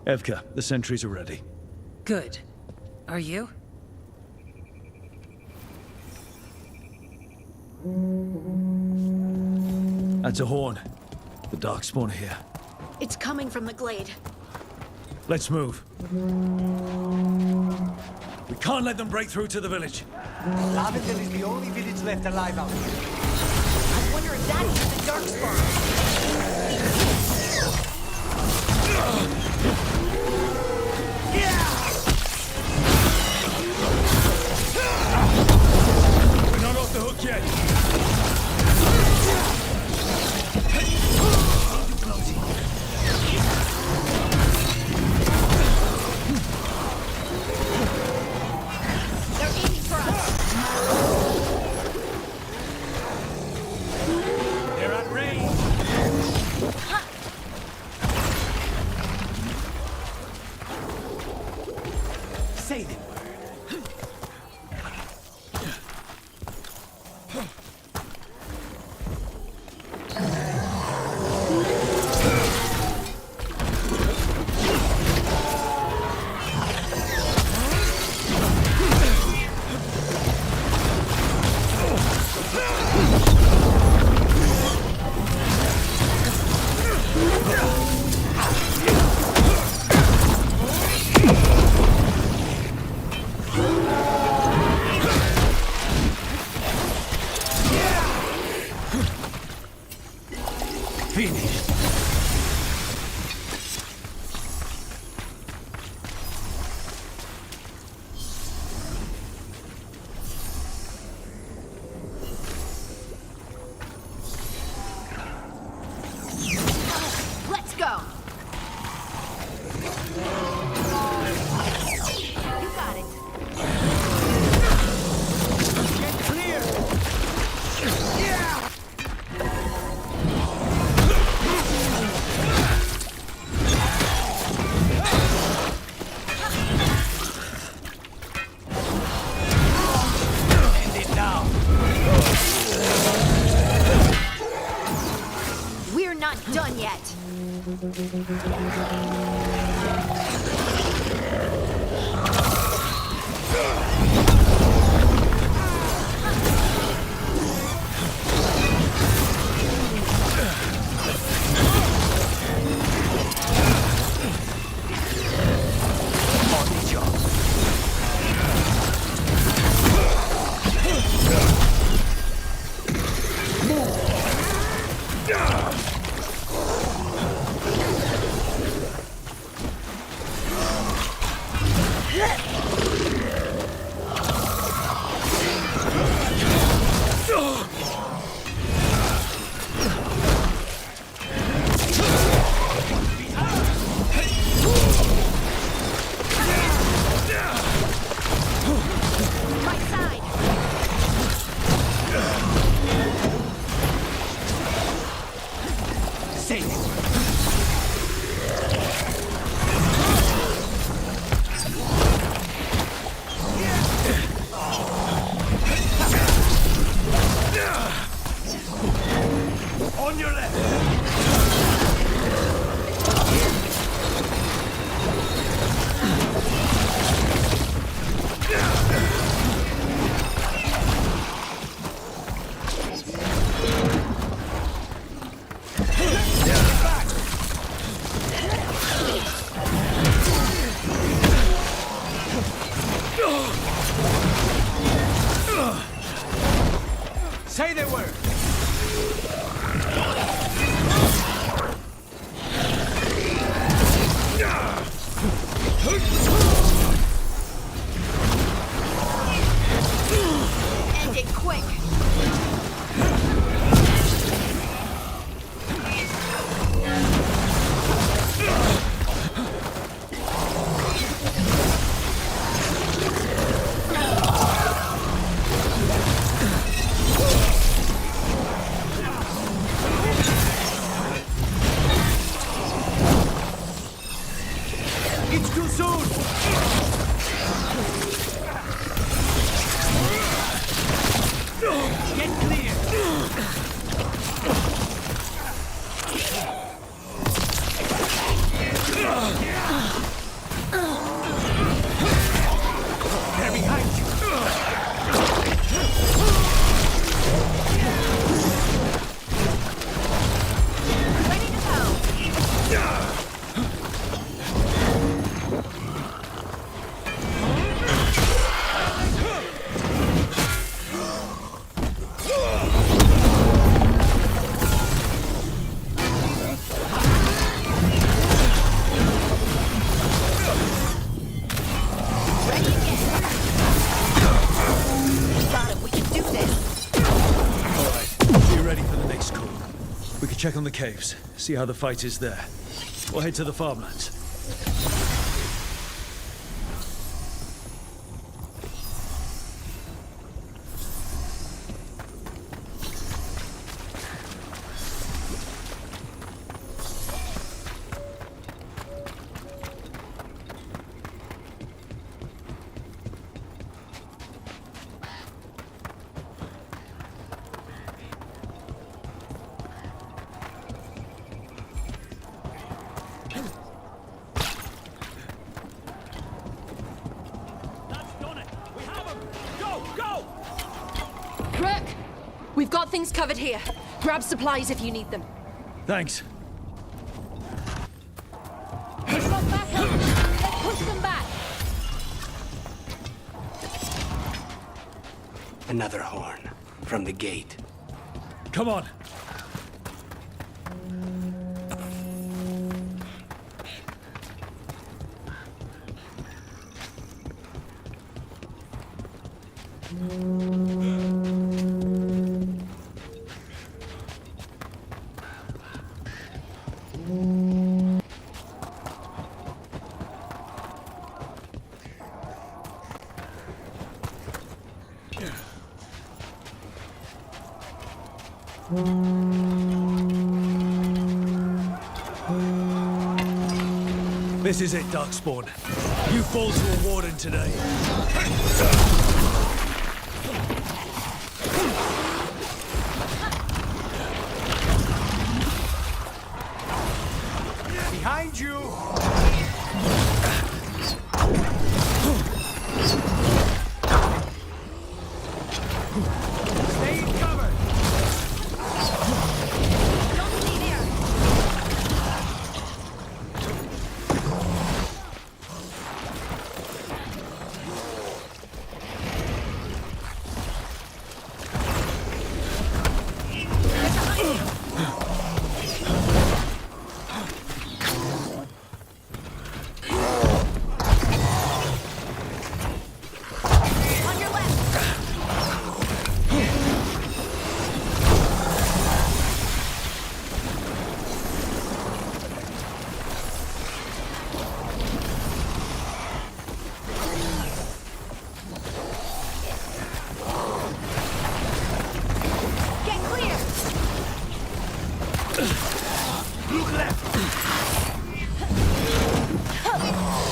Evka, the sentries are ready. Good. Are you? That's a horn. The Darkspawn are here. It's coming from the glade. Let's move. We can't let them break through to the village. Lavendel is the only village left alive out here. I wonder if that is the Darkspawn. We're not off the hook yet. They're aiming for us. They're at range. Say the word. It's too soon! Get clear! They're behind you! Ready to go! Check on the caves, see how the fight is there. We'll head to the farmlands. We've got things covered here. Grab supplies if you need them. Thanks. We've got backup! Let's push them back! Another horn from the gate. Come on. This is it, Darkspawn. You fall to a warden today. Behind you! Stay in cover! Don't stay there!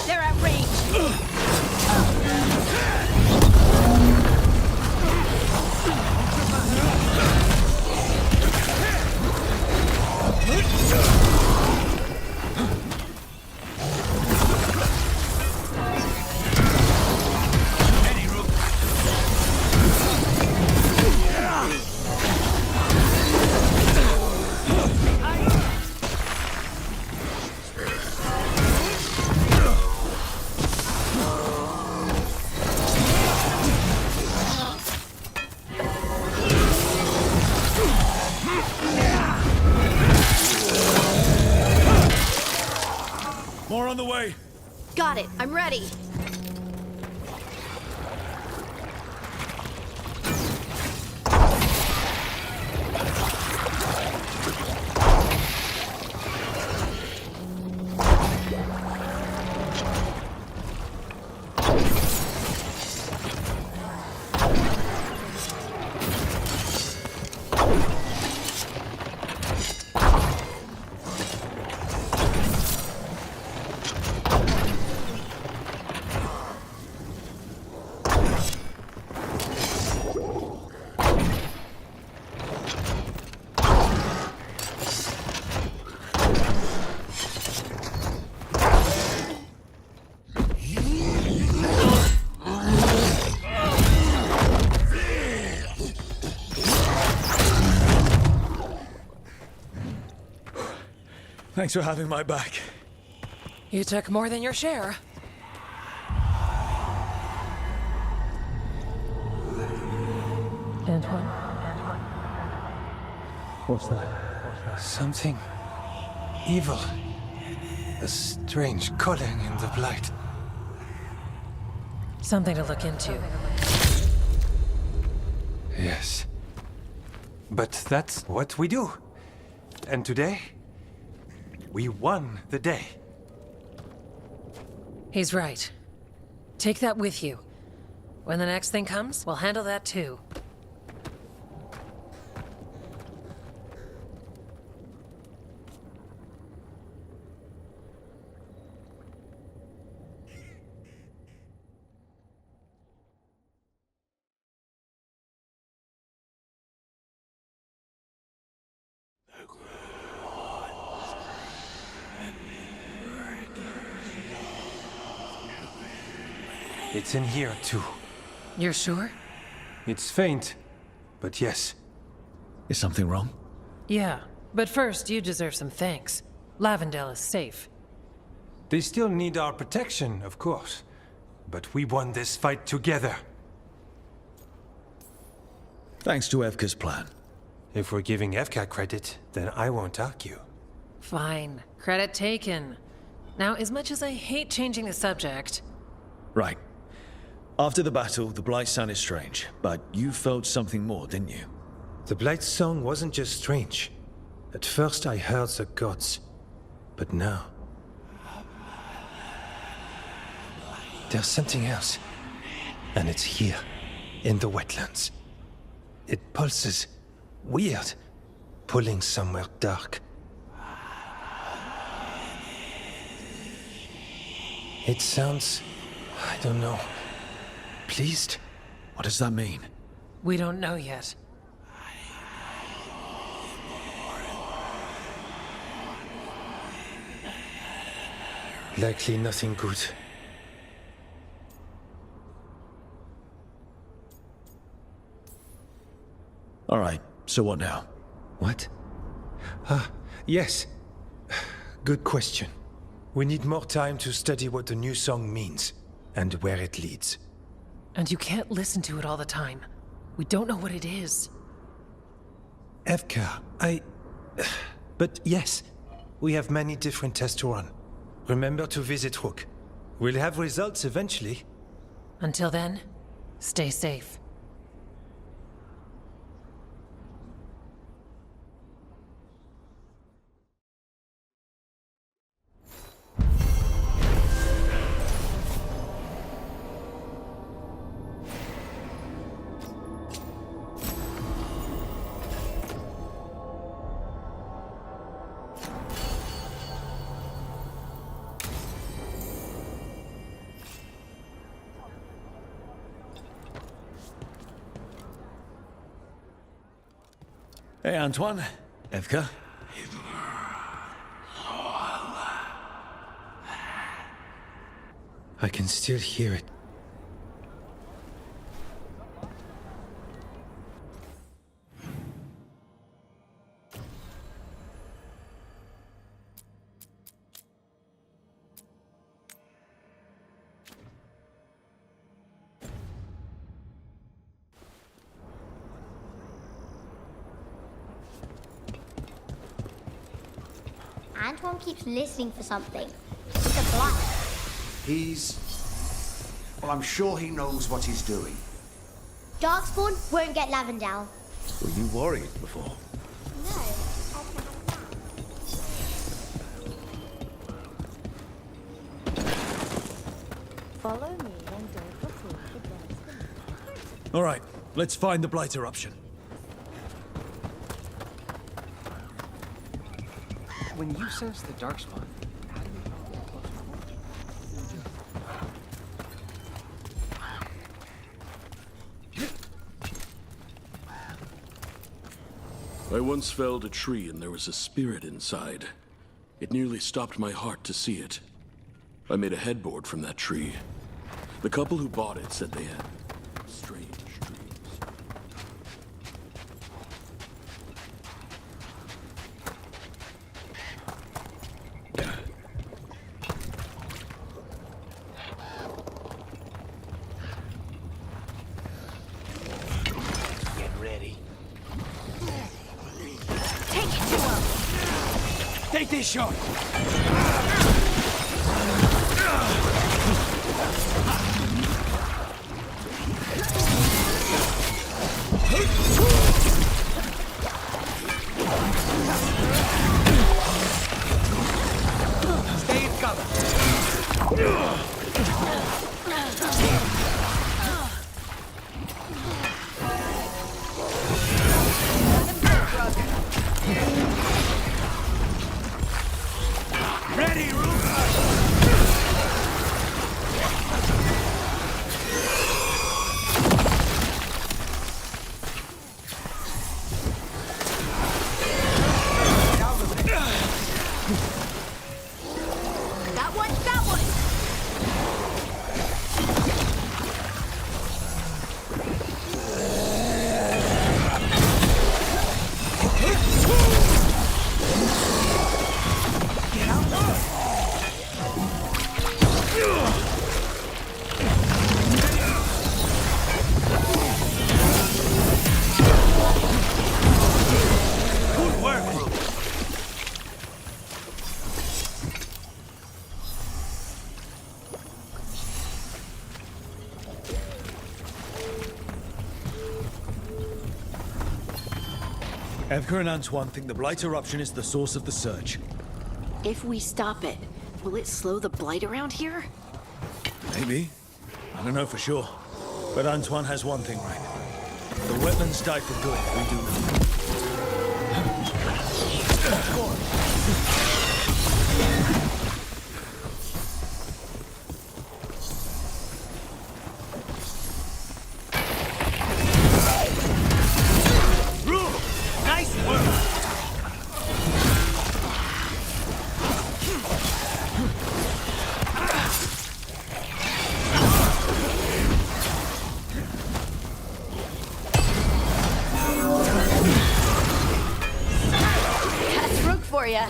They're at range. More on the way. Got it. I'm ready. Thanks for having my back. You took more than your share. Antoine? What's that? Something evil. A strange calling in the blight. Something to look into. Yes. But that's what we do. And today, we won the day. He's right. Take that with you. When the next thing comes, we'll handle that too. It's in here, too. You're sure? It's faint, but yes. Is something wrong? Yeah, but first, you deserve some thanks. Lavendale is safe. They still need our protection, of course. But we won this fight together. Thanks to Evka's plan. If we're giving Evka credit, then I won't argue. Fine. Credit taken. Now, as much as I hate changing the subject... Right. After the battle, the Blight sounded strange, but you felt something more, didn't you? The Blight's song wasn't just strange. At first I heard the gods, but now... there's something else. And it's here, in the wetlands. It pulses. Weird. Pulling somewhere dark. It sounds... I don't know. Pleased? What does that mean? We don't know yet. Likely nothing good. All right, so what now? What? Yes. Good question. We need more time to study what the new song means, and where it leads. And you can't listen to it all the time. We don't know what it is. Evka, But yes, we have many different tests to run. Remember to visit Rook. We'll have results eventually. Until then, stay safe. Hey, Antoine. Evka. I can still hear it. Antoine keeps listening for something. It's a blight. Well, I'm sure he knows what he's doing. Darkspawn won't get Lavendale. Were you worried before? No. Follow me and don't report the birds. All right, let's find the Blight eruption. When you sense the Darkspawn, how do you know they're close I once felled a tree and there was a spirit inside. It nearly stopped my heart to see it. I made a headboard from that tree. The couple who bought it said they had strange dreams. this shot! Stay in cover! Ready, That one, that one! Good work, Rook. Evka and Antoine think the Blight eruption is the source of the surge. If we stop it, will it slow the blight around here? Maybe. I don't know for sure. But Antoine has one thing right. The wetlands die for good, we do Nice work! That's Rook for ya.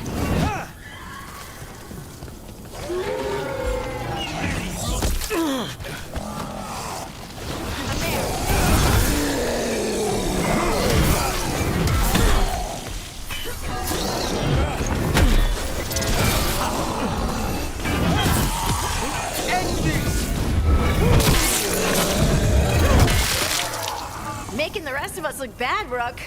Making the rest of us look bad, Rook.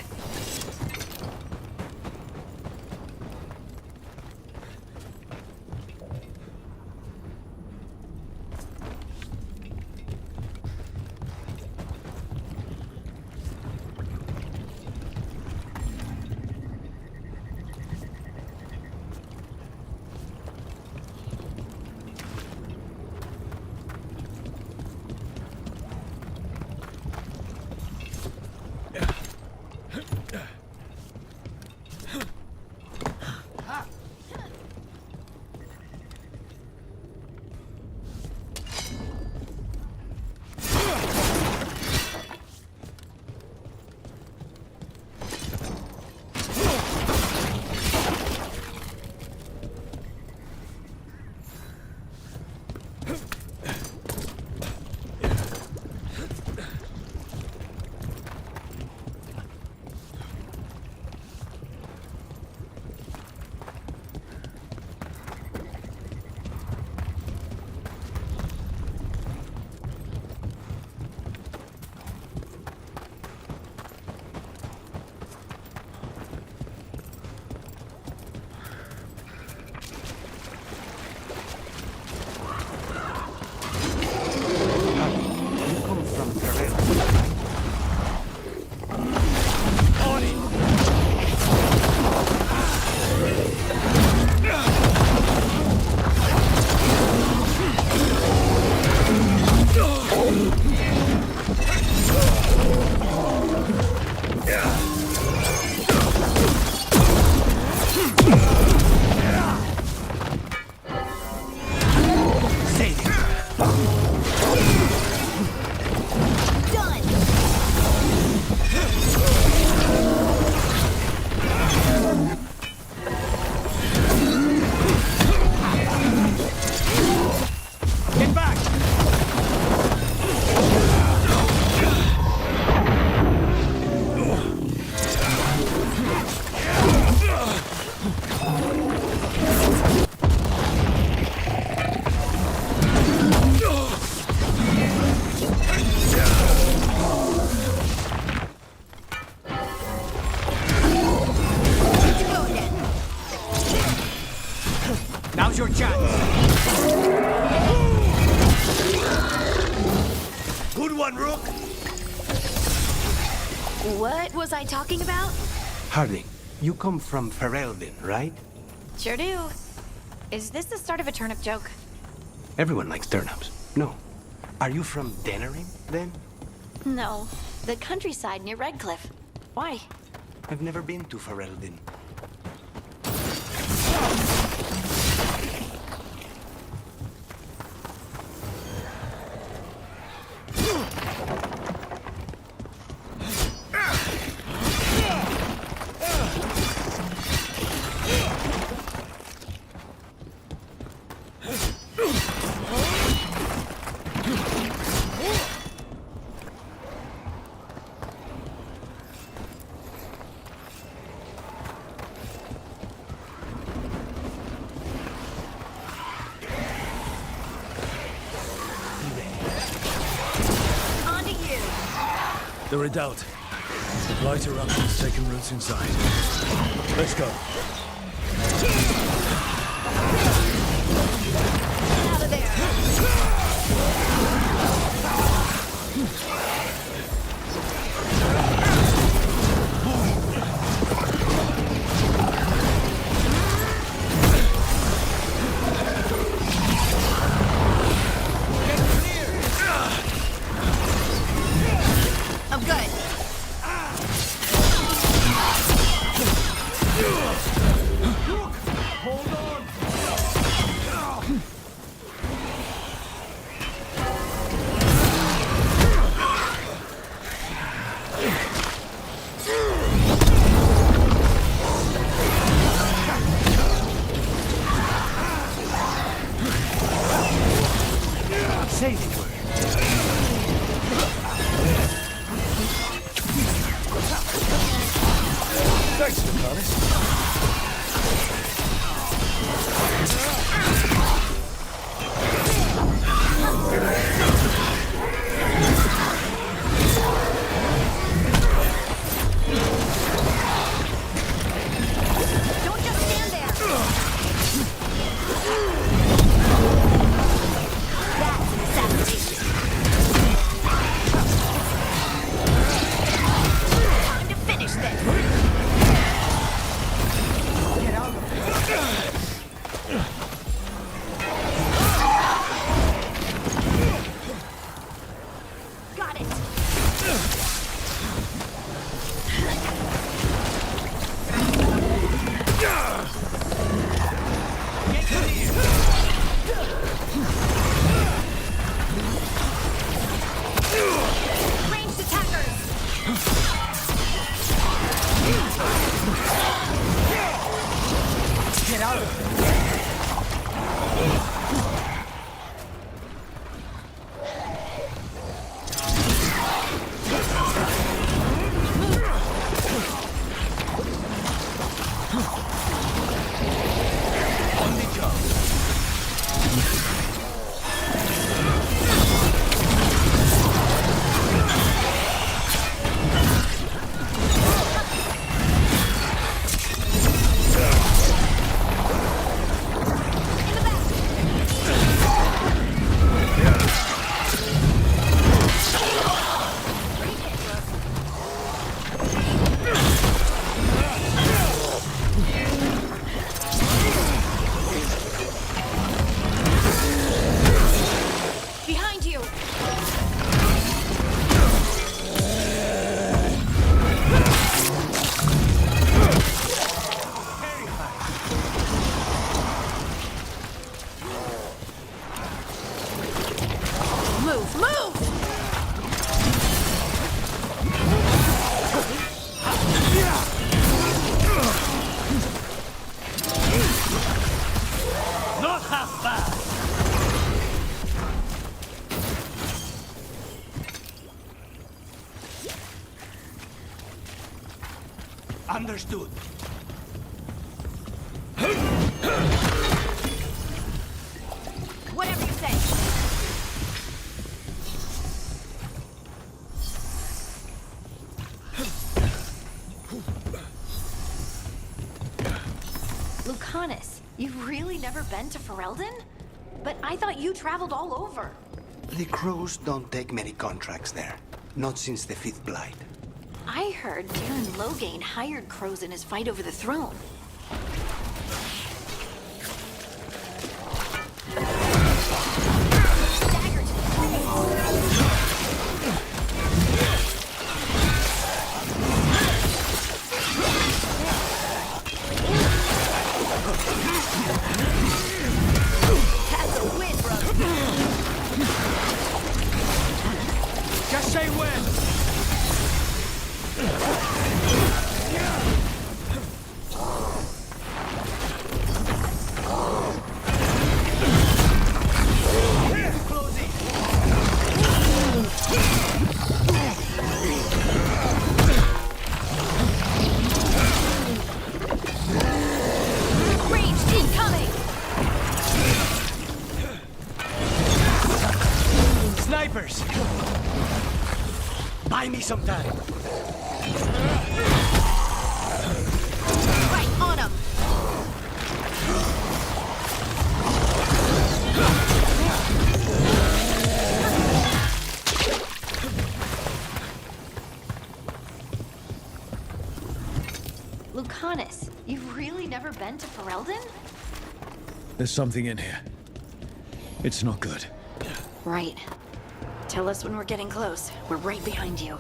What was I talking about? Harding, you come from Ferelden, right? Sure do. Is this the start of a turnip joke? Everyone likes turnips. No. Are you from Denerim, then? No. The countryside near Redcliffe. Why? I've never been to Ferelden. The redoubt. The blight eruption's taken roots inside. Let's go. Out of there! I'm good. Hold on! Saving word. Thanks, Nicholas. Don't just stand there! That's an assassination. Time to finish this! Get out of there! Got it! Ranged attackers! Get out of there! On the job. Behind you! Move, move! Not half bad! Understood. Whatever you say. Lucanus, you've really never been to Ferelden? But I thought you traveled all over. The crows don't take many contracts there. Not since the Fifth Blight. I heard Darren Loghain hired crows in his fight over the throne. That's a win, brother. Just say when. Ranged incoming! Snipers! Buy me some time. Right on him! Lucanus, you've really never been to Ferelden? There's something in here. It's not good. Right. Tell us when we're getting close. We're right behind you.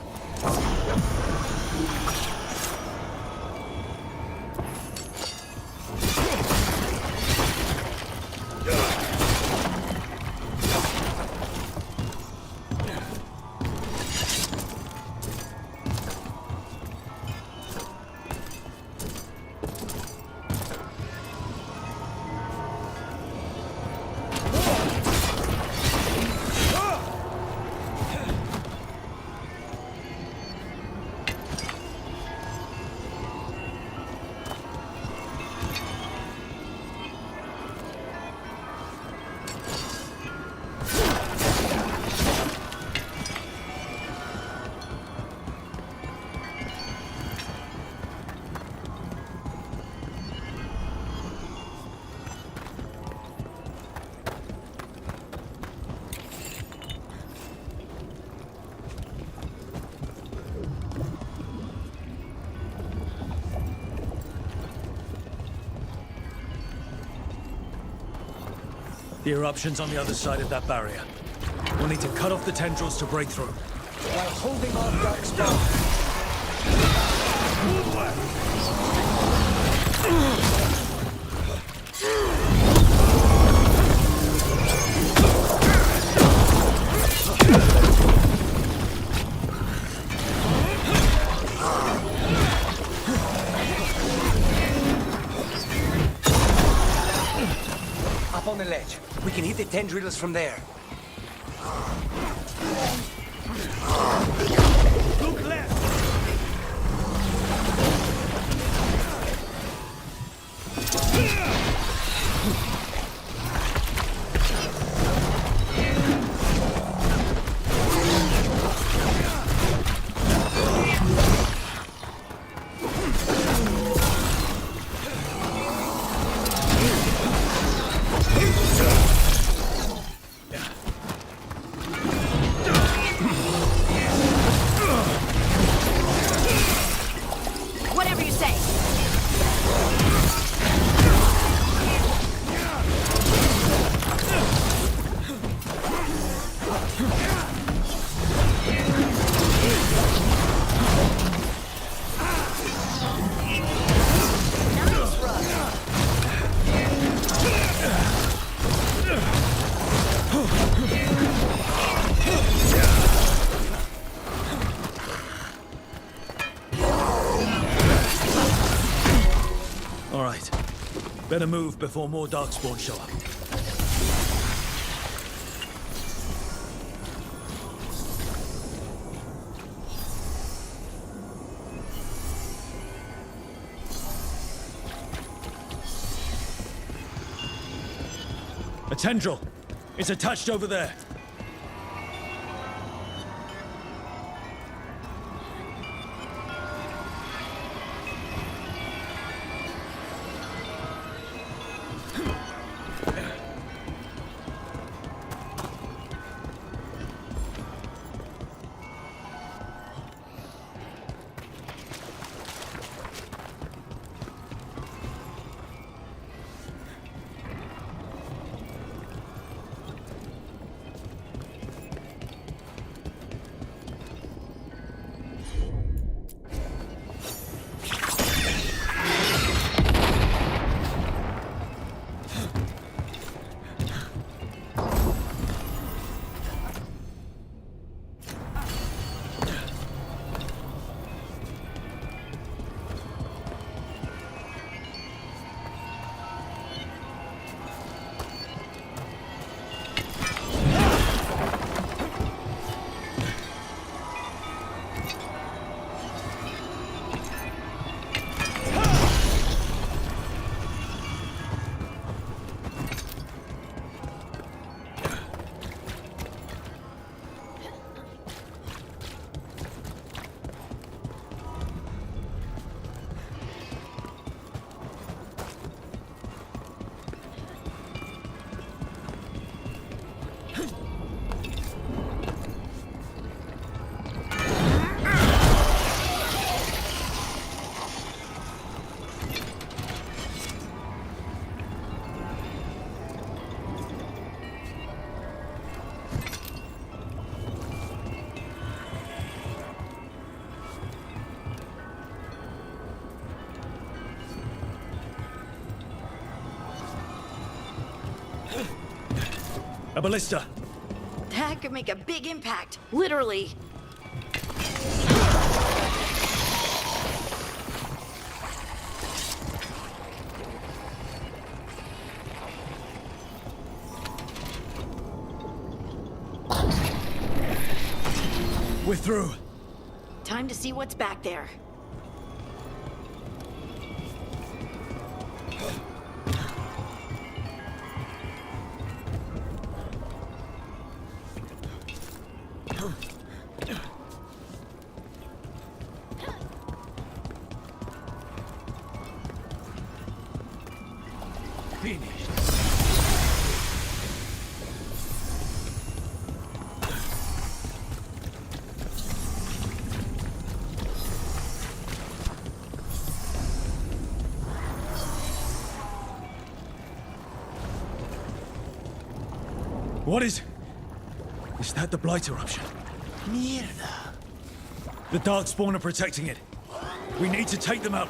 The eruption's on the other side of that barrier. We'll need to cut off the tendrils to break through. While holding off Darkspawn. Up on the ledge. We can hit the tendrils from there. Look left! Whatever you say. Nice run. All right. Better move before more Darkspawn show up. A tendril! It's attached over there. A ballista. That could make a big impact, literally. We're through. Time to see what's back there. Finished. What is... Is that the Blight eruption? Mierda. The Darkspawn are protecting it. We need to take them out.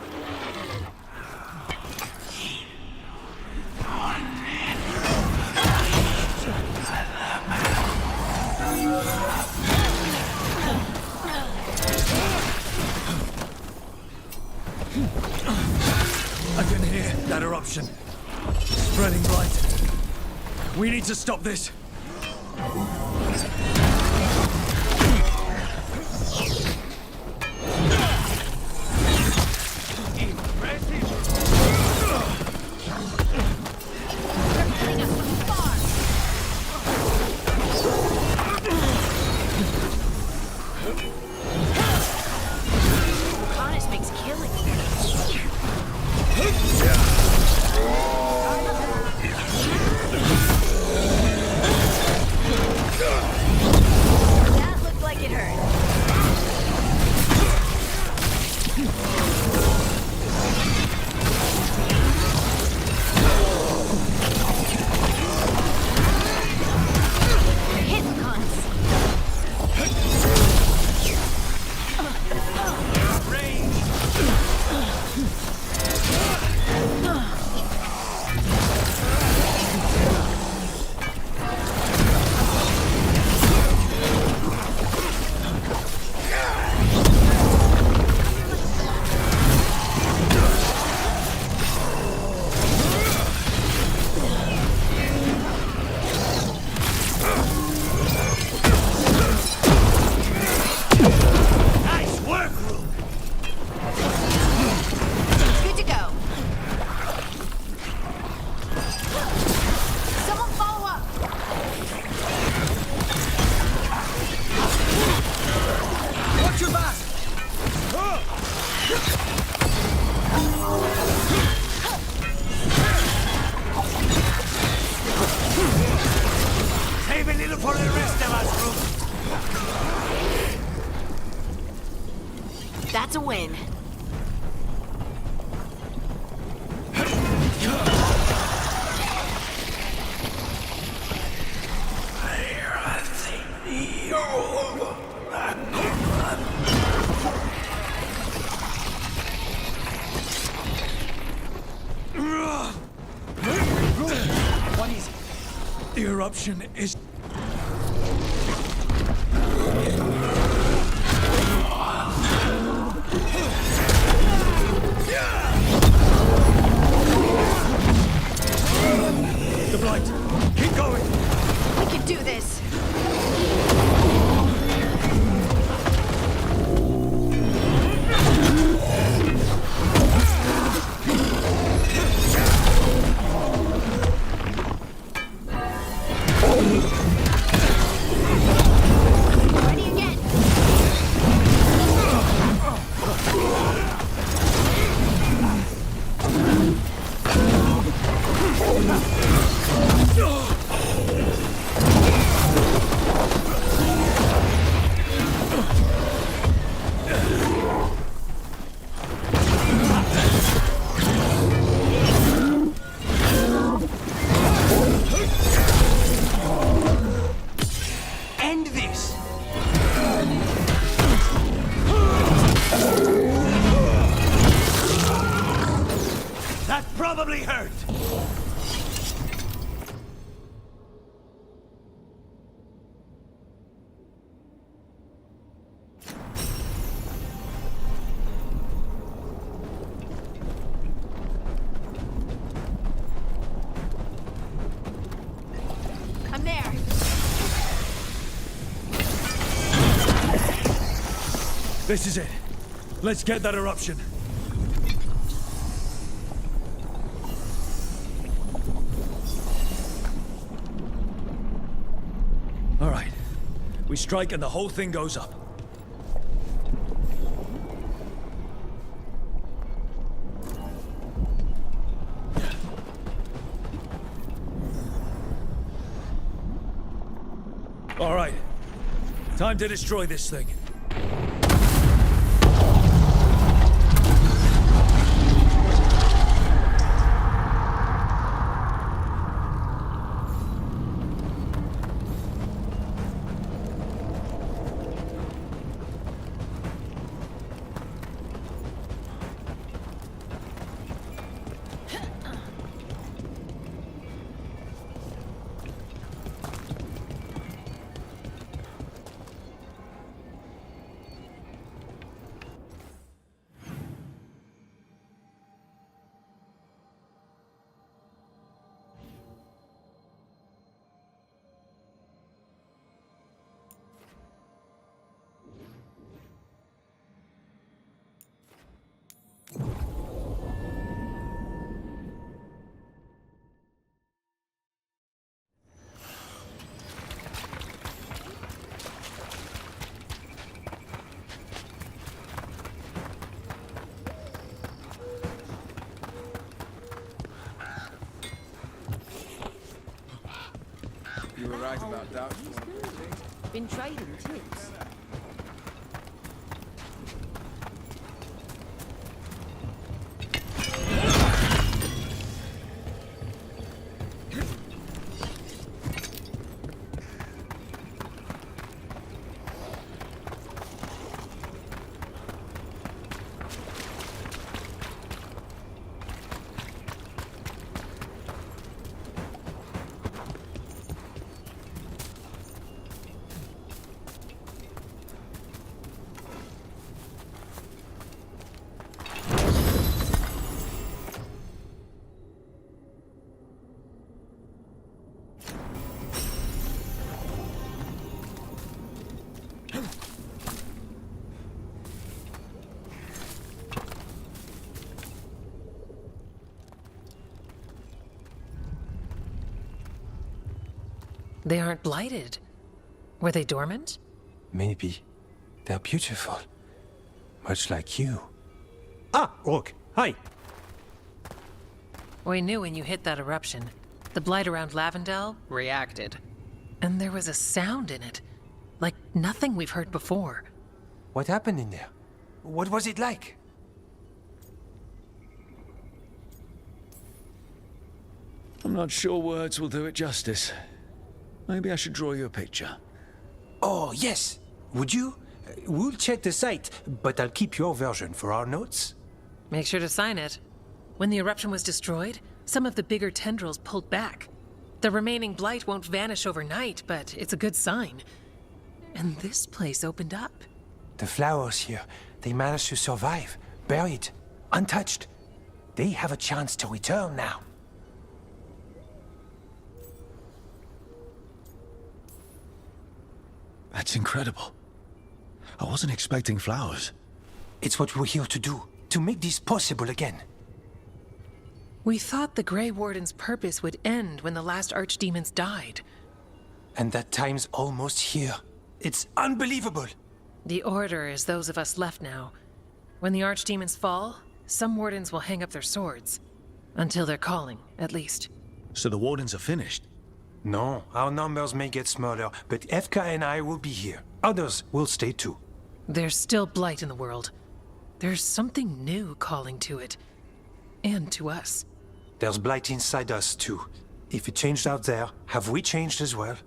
I can hear that eruption. Spreading light. We need to stop this. Save a little for the rest of us, Rook. That's a win. What is it? The eruption is... The blight! Keep going! We can do this! Ready again! This is it. Let's get that eruption. All right. We strike and the whole thing goes up. All right. Time to destroy this thing. You were right about that. Been trading tips. They aren't blighted. Were they dormant? Maybe. They're beautiful. Much like you. Ah, Rook, hi. We knew when you hit that eruption. The blight around Lavendel reacted. And there was a sound in it. Like nothing we've heard before. What happened in there? What was it like? I'm not sure words will do it justice. Maybe I should draw you a picture. Oh, yes. Would you? We'll check the site, but I'll keep your version for our notes. Make sure to sign it. When the eruption was destroyed, some of the bigger tendrils pulled back. The remaining blight won't vanish overnight, but it's a good sign. And this place opened up. The flowers here, they managed to survive, buried, untouched. They have a chance to return now. That's incredible. I wasn't expecting flowers. It's what we're here to do, to make this possible again. We thought the Grey Warden's purpose would end when the last archdemons died. And that time's almost here. It's unbelievable. The Order is those of us left now. When the archdemons fall, some wardens will hang up their swords. Until they're calling, at least. So the wardens are finished? No, our numbers may get smaller, but Efka and I will be here. Others will stay too. There's still blight in the world. There's something new calling to it. And to us. There's blight inside us too. If it changed out there, have we changed as well?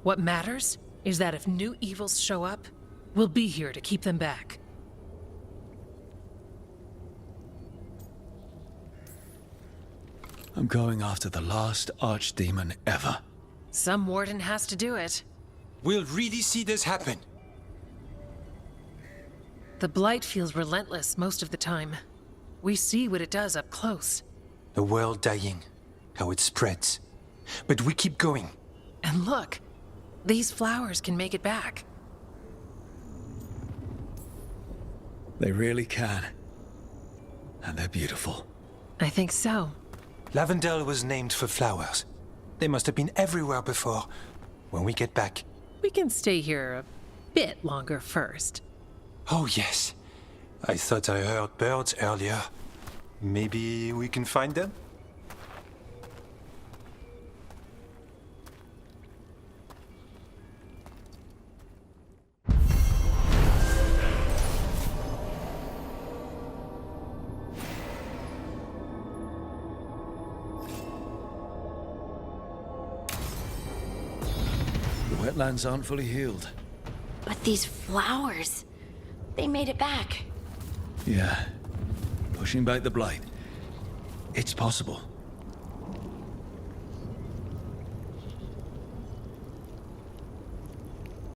What matters is that if new evils show up, we'll be here to keep them back. I'm going after the last archdemon ever. Some warden has to do it. We'll really see this happen. The blight feels relentless most of the time. We see what it does up close. The world dying, how it spreads. But we keep going. And look, these flowers can make it back. They really can. And they're beautiful. I think so. Lavendel was named for flowers. They must have been everywhere before. When we get back... We can stay here a bit longer first. Oh, yes. I thought I heard birds earlier. Maybe we can find them? The wetlands aren't fully healed. But these flowers, they made it back. Yeah. Pushing back the blight. It's possible.